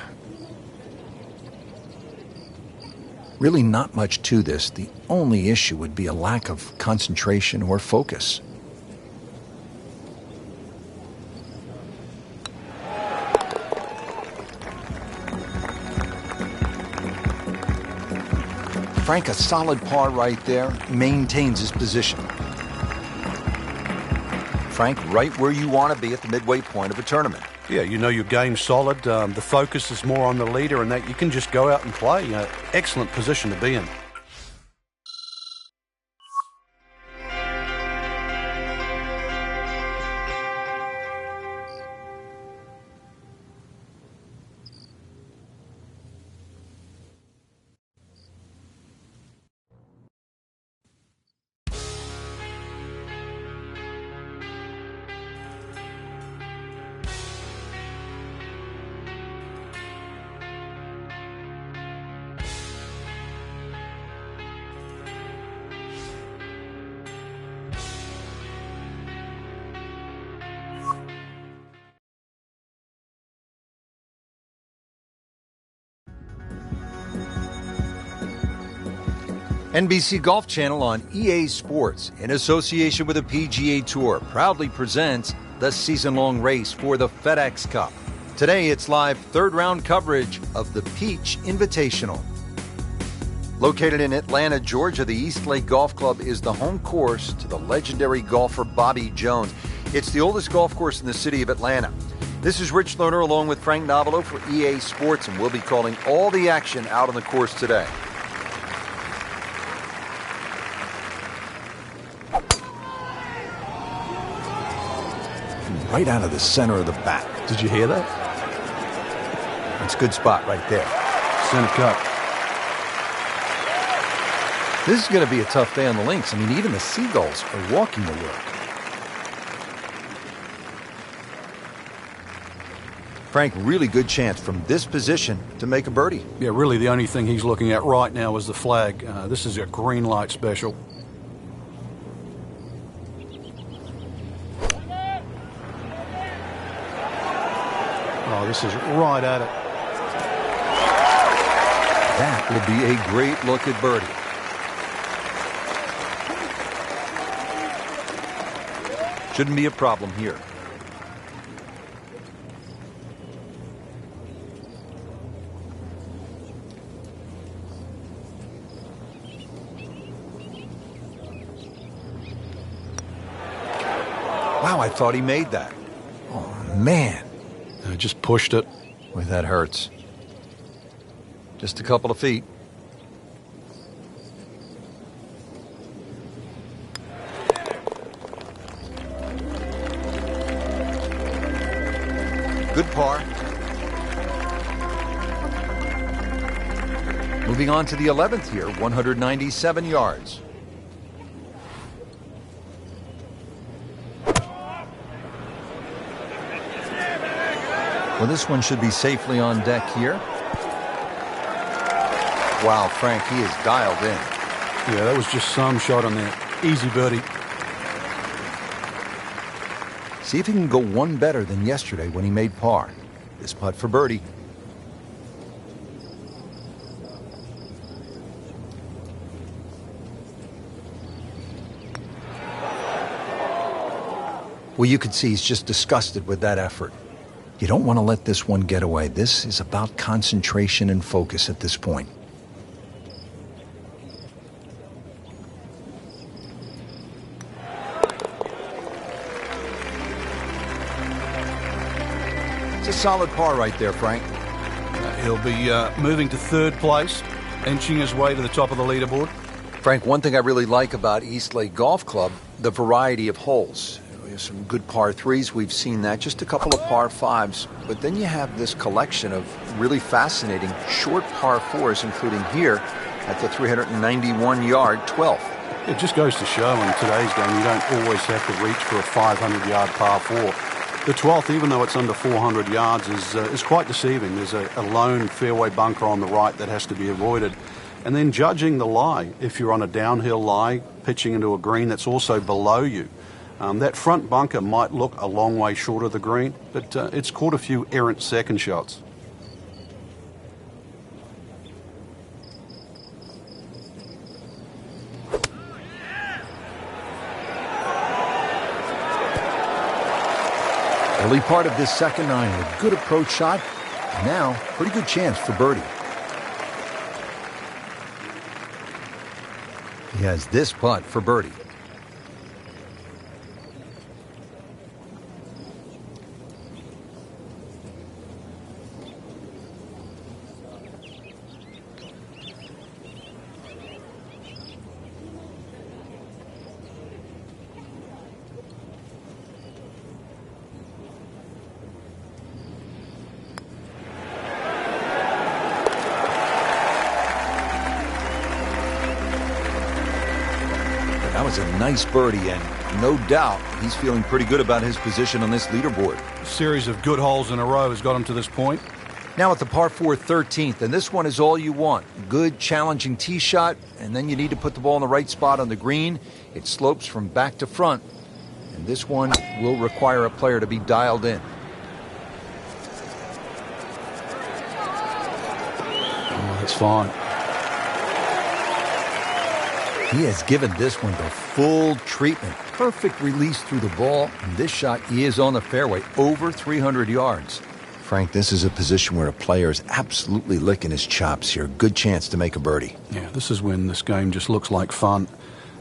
Really not much to this. The only issue would be a lack of concentration or focus. Frank, a solid par right there, maintains his position. Frank, right where you want to be at the midway point of a tournament. Yeah, you know your game's solid. The focus is more on the leader and that you can just go out and play. Excellent position to be in. NBC Golf Channel on EA Sports, in association with the PGA Tour, proudly presents the season-long race for the FedEx Cup. Today, it's live third-round coverage of the Peach Invitational. Located in Atlanta, Georgia, the East Lake Golf Club is the home course to the legendary golfer Bobby Jones. It's the oldest golf course in the city of Atlanta. This is Rich Lerner along with Frank Novelo for EA Sports, and we'll be calling all the action out on the course today. Right out of the center of the bat. Did you hear that? That's a good spot right there. Center cut. This is going to be a tough day on the links. I mean, even the Seagulls are walking to work. Frank, really good chance from this position to make a birdie. Yeah, really the only thing he's looking at right now is the flag. This is a green light special. Oh, this is right at it. That will be a great look at birdie. Shouldn't be a problem here. Wow, I thought he made that. Oh, man. I just pushed it. Boy, that hurts. Just a couple of feet. Good par. Moving on to the 11th here, 197 yards. Well, this one should be safely on deck here. Wow, Frank, he is dialed in. Yeah, that was just some shot on there. Easy birdie. See if he can go one better than yesterday when he made par. This putt for birdie. Well, you could see he's just disgusted with that effort. You don't want to let this one get away. This is about concentration and focus at this point. It's a solid par right there, Frank. He'll be moving to third place, inching his way to the top of the leaderboard. Frank, one thing I really like about Eastlake Golf Club, the variety of holes. We have some good par threes. We've seen that. Just a couple of par fives. But then you have this collection of really fascinating short par fours, including here at the 391-yard 12th. It just goes to show in today's game you don't always have to reach for a 500-yard par four. The 12th, even though it's under 400 yards, is quite deceiving. There's a lone fairway bunker on the right that has to be avoided. And then judging the lie, if you're on a downhill lie, pitching into a green that's also below you, that front bunker might look a long way short of the green, but it's caught a few errant second shots. Early part of this second nine, a good approach shot. Now, pretty good chance for birdie. He has this putt for birdie. That was a nice birdie, and no doubt he's feeling pretty good about his position on this leaderboard. A series of good holes in a row has got him to this point. Now at the par 4 13th, and this one is all you want. Good, challenging tee shot, and then you need to put the ball in the right spot on the green. It slopes from back to front, and this one will require a player to be dialed in. Oh, that's fine. He has given this one the full treatment. Perfect release through the ball, and this shot is on the fairway, over 300 yards. Frank, this is a position where a player is absolutely licking his chops here. Good chance to make a birdie. Yeah, this is when this game just looks like fun.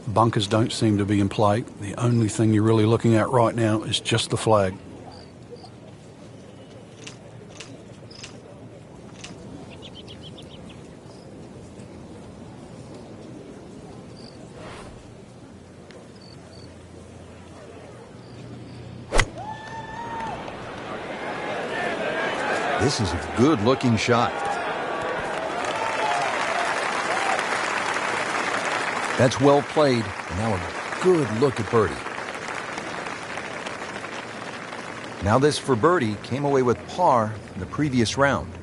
Bunkers don't seem to be in play. The only thing you're really looking at right now is just the flag. This is a good-looking shot. That's well played, and now a good look at birdie. Now this for birdie came away with par in the previous round.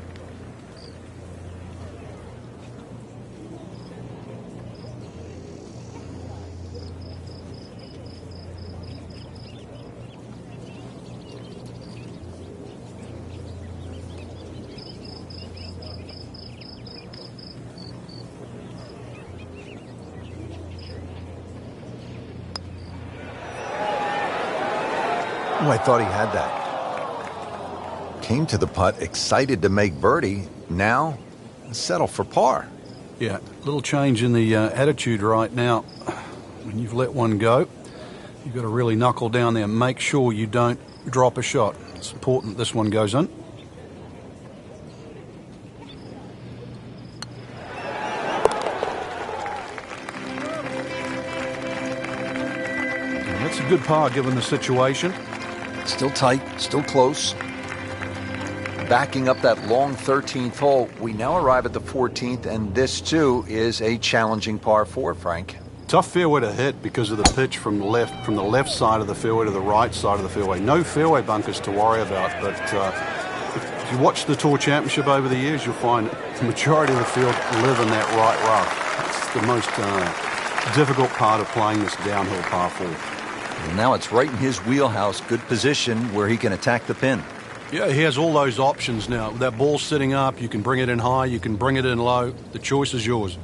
Oh, I thought he had that. Came to the putt, excited to make birdie. Now, settle for par. Yeah, little change in the attitude right now. When you've let one go, You've got to really knuckle down there. Make sure you don't drop a shot. It's important this one goes in. And that's a good par given the situation. Still tight, still close. Backing up that long 13th hole, we now arrive at the 14th, and this too is a challenging par 4, Frank. Tough fairway to hit because of the pitch from the left side of the fairway to the right side of the fairway. No fairway bunkers to worry about, but if you watch the Tour Championship over the years, you'll find the majority of the field live in that right rough. It's the most difficult part of playing this downhill par 4. And now it's right in his wheelhouse, good position where he can attack the pin. Yeah, he has all those options now. That ball's sitting up, you can bring it in high, you can bring it in low. The choice is yours.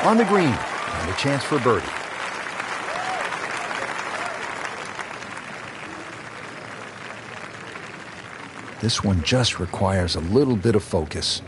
On the green, and a chance for birdie. This one just requires a little bit of focus.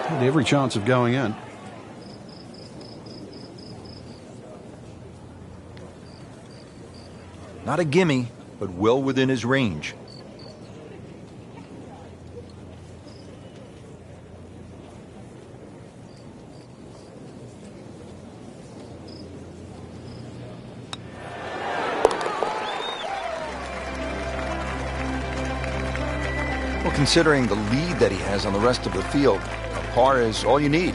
Had every chance of going in. Not a gimme, but well within his range. Well, considering the lead that he has on the rest of the field, a par is all you need.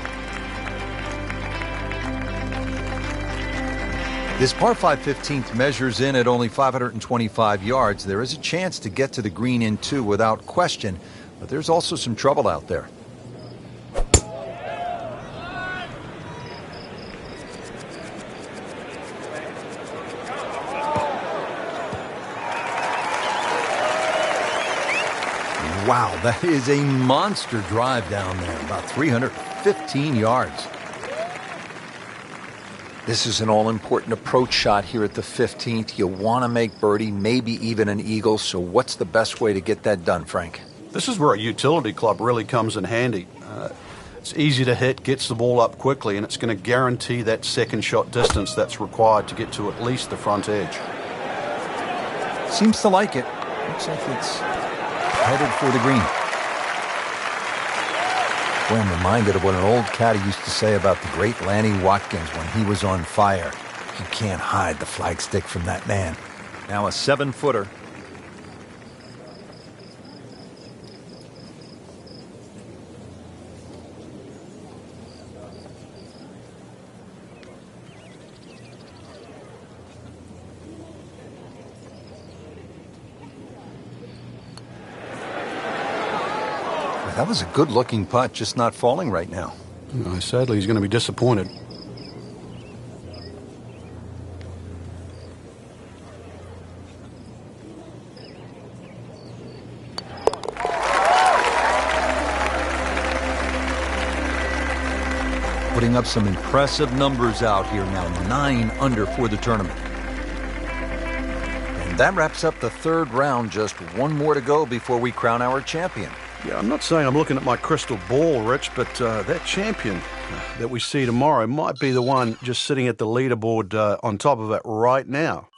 This par 5 15th measures in at only 525 yards. There is a chance to get to the green in two without question, but there's also some trouble out there. Wow, that is a monster drive down there, about 315 yards. This is an all-important approach shot here at the 15th. You want to make birdie, maybe even an eagle. So what's the best way to get that done, Frank? This is where a utility club really comes in handy. It's easy to hit, gets the ball up quickly, and it's going to guarantee that second shot distance that's required to get to at least the front edge. Seems to like it. Looks like it's headed for the green. Boy, I'm reminded of what an old caddy used to say about the great Lanny Watkins when he was on fire. You can't hide the flagstick from that man. Now a 7-footer. That was a good-looking putt, just not falling right now. Sadly, he's going to be disappointed. Putting up some impressive numbers out here now, 9 under for the tournament. And that wraps up the third round. Just one more to go before we crown our champion. Yeah, I'm not saying I'm looking at my crystal ball, Rich, but that champion that we see tomorrow might be the one just sitting at the leaderboard on top of it right now.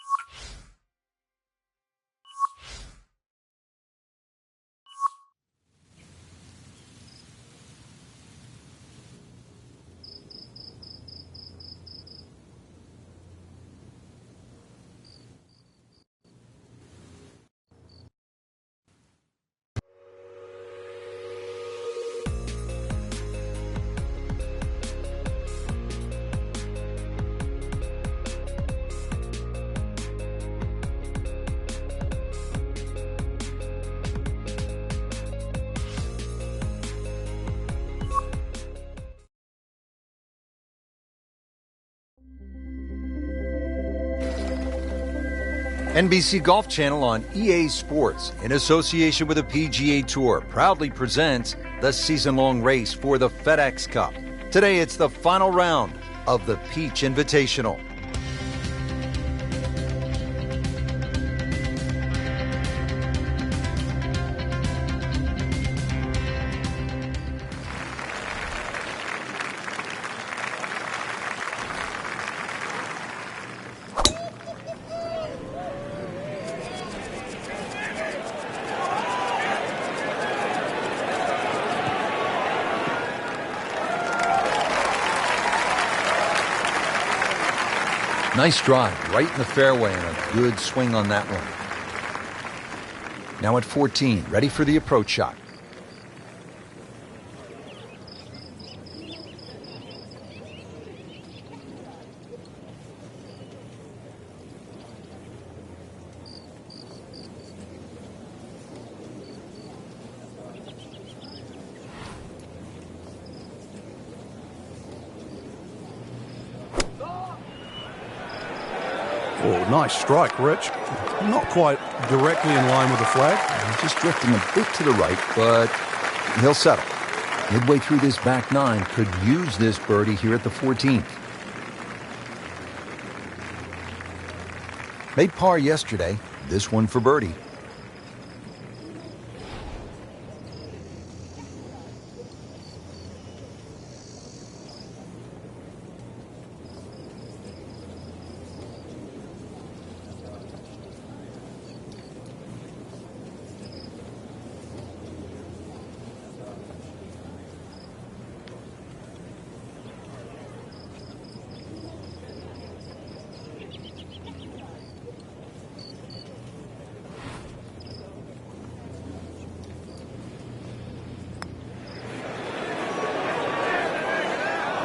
NBC Golf Channel on EA Sports, in association with the PGA Tour, proudly presents the season-long race for the FedEx Cup. Today, it's the final round of the Peach Invitational. Nice drive, right in the fairway, and a good swing on that one. Now at 14, ready for the approach shot. Oh, nice strike, Rich. Not quite directly in line with the flag. Just drifting a bit to the right, but he'll settle. Midway through this back nine, could use this birdie here at the 14th. Made par yesterday, this one for birdie.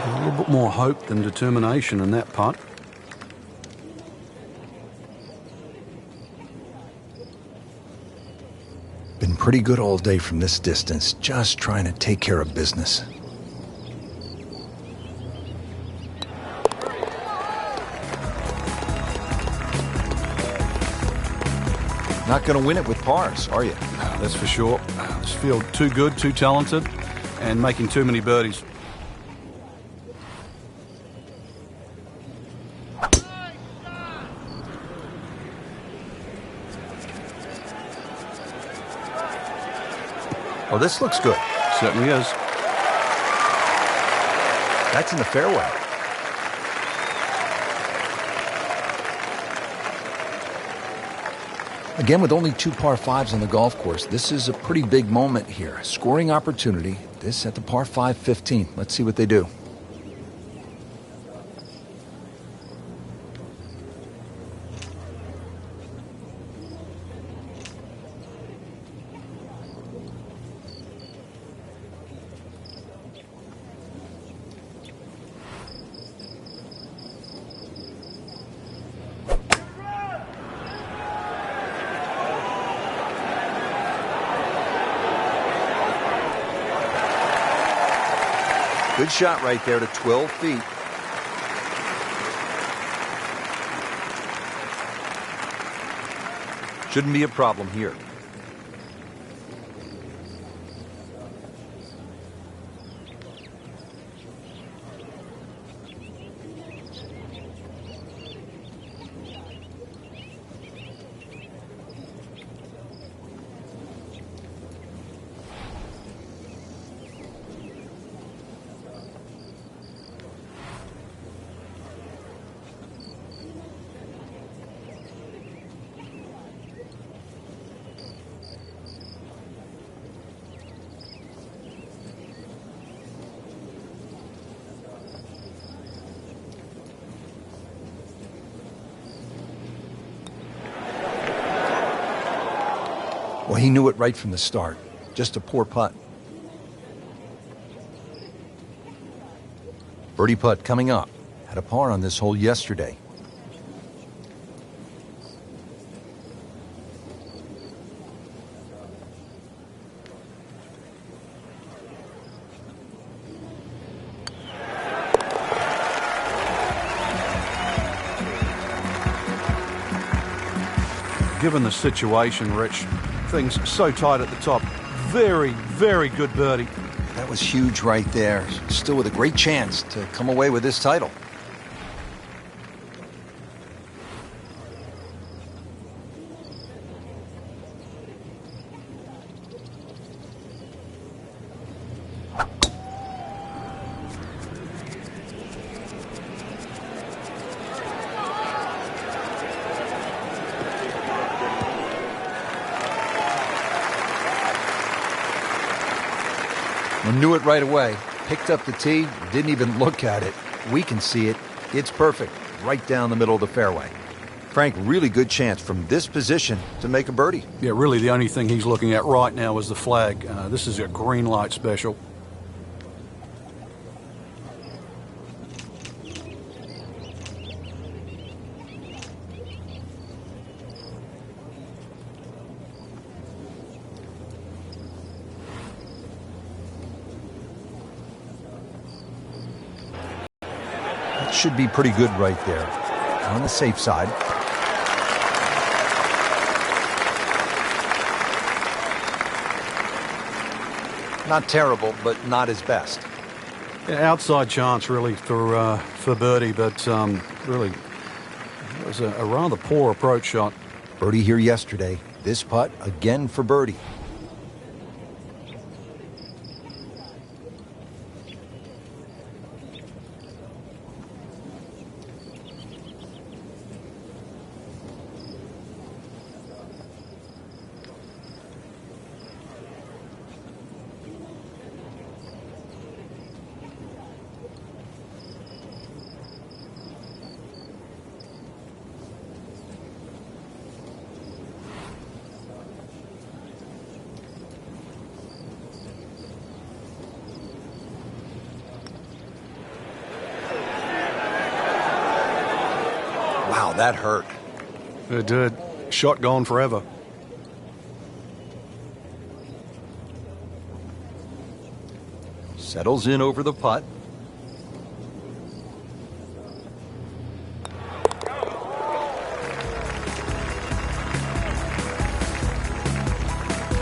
A little bit more hope than determination in that putt. Been pretty good all day from this distance, just trying to take care of business. Not going to win it with pars, are you? That's for sure. This field too good, too talented, and making too many birdies. Oh, this looks good. Certainly is. That's in the fairway. Again, with only 2 par 5s on the golf course, this is a pretty big moment here. Scoring opportunity. This at the par 5 15. Let's see what they do. Good shot right there to 12 feet. Shouldn't be a problem here. Well, he knew it right from the start. Just a poor putt. Birdie putt coming up. Had a par on this hole yesterday. given the situation, Rich, things so tight at the top. Very, very good birdie. That was huge right there. Still with a great chance to come away with this title. And knew it right away. Picked up the tee, didn't even look at it. We can see it. It's perfect, right down the middle of the fairway. Frank, really good chance from this position to make a birdie. Yeah, really the only thing he's looking at right now is the flag. This is a green light special. Should be pretty good right there. On the safe side. Not terrible, but not his best. Yeah, outside chance really for birdie, but really it was a rather poor approach shot. Birdie here yesterday. This putt again for birdie. Wow, that hurt. It did. Shot gone forever. Settles in over the putt.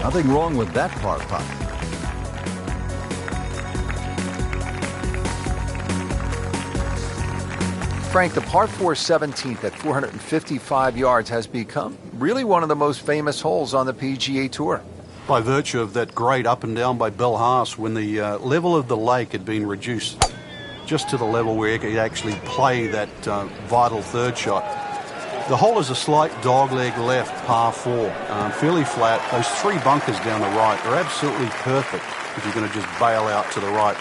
Nothing wrong with that par putt. Frank, the par 4 17th at 455 yards has become really one of the most famous holes on the PGA Tour. By virtue of that great up and down by Bill Haas when the level of the lake had been reduced just to the level where he could actually play that vital third shot. The hole is a slight dogleg left, par 4, fairly flat. Those 3 bunkers down the right are absolutely perfect if you're going to just bail out to the right.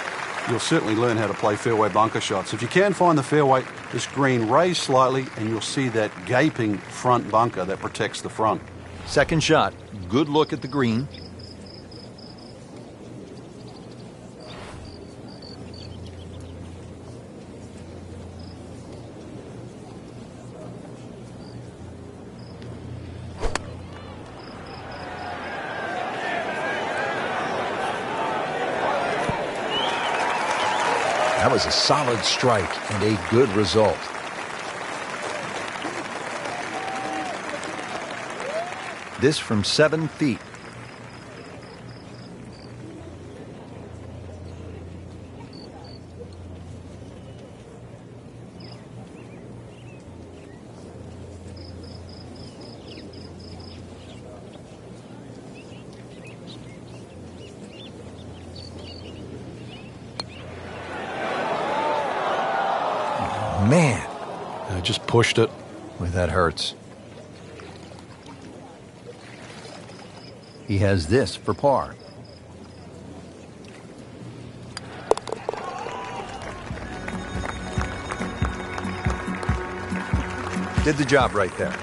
You'll certainly learn how to play fairway bunker shots. If you can find the fairway, this green raise slightly and you'll see that gaping front bunker that protects the front. Second shot, good look at the green. That was a solid strike and a good result. This from 7 feet. Man, I just pushed it. Boy, that hurts. He has this for par. Did the job right there.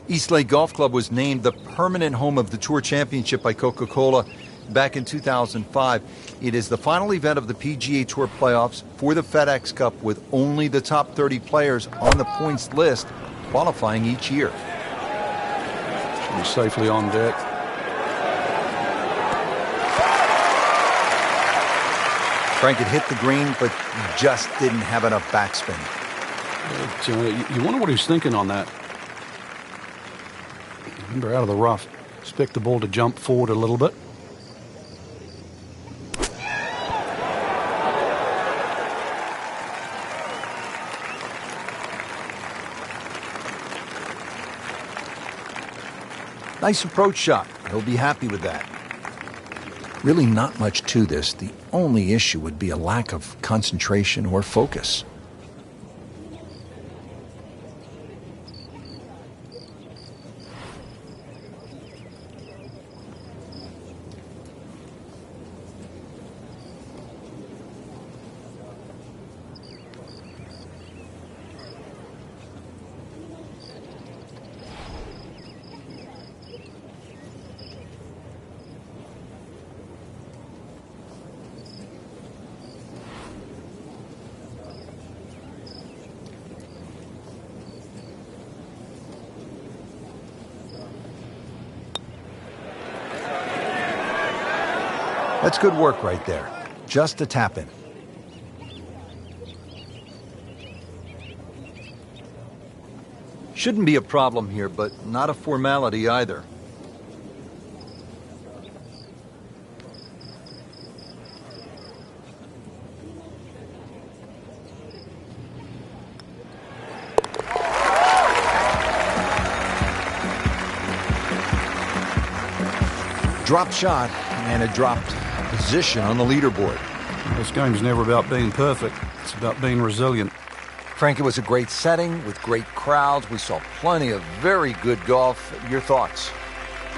Eastlake Golf Club was named the permanent home of the Tour Championship by Coca-Cola back in 2005. It is the final event of the PGA Tour playoffs for the FedEx Cup, with only the top 30 players on the points list qualifying each year. Should be safely on deck. Frank had hit the green, but just didn't have enough backspin. You wonder what he's thinking on that. Remember, out of the rough. Expect the ball to jump forward a little bit. Nice approach shot. He'll be happy with that. Really not much to this. The only issue would be a lack of concentration or focus. That's good work right there. Just a tap in. Shouldn't be a problem here, but not a formality either. Drop shot and a dropped position on the leaderboard. This game's never about being perfect. It's about being resilient. Frank, it was a great setting with great crowds. We saw plenty of very good golf. Your thoughts?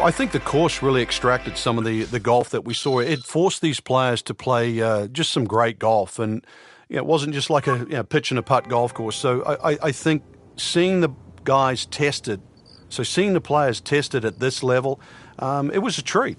I think the course really extracted some of the golf that we saw. It forced these players to play just some great golf. And it wasn't just like a pitch and a putt golf course. So I think seeing the guys tested, seeing the players tested at this level, it was a treat.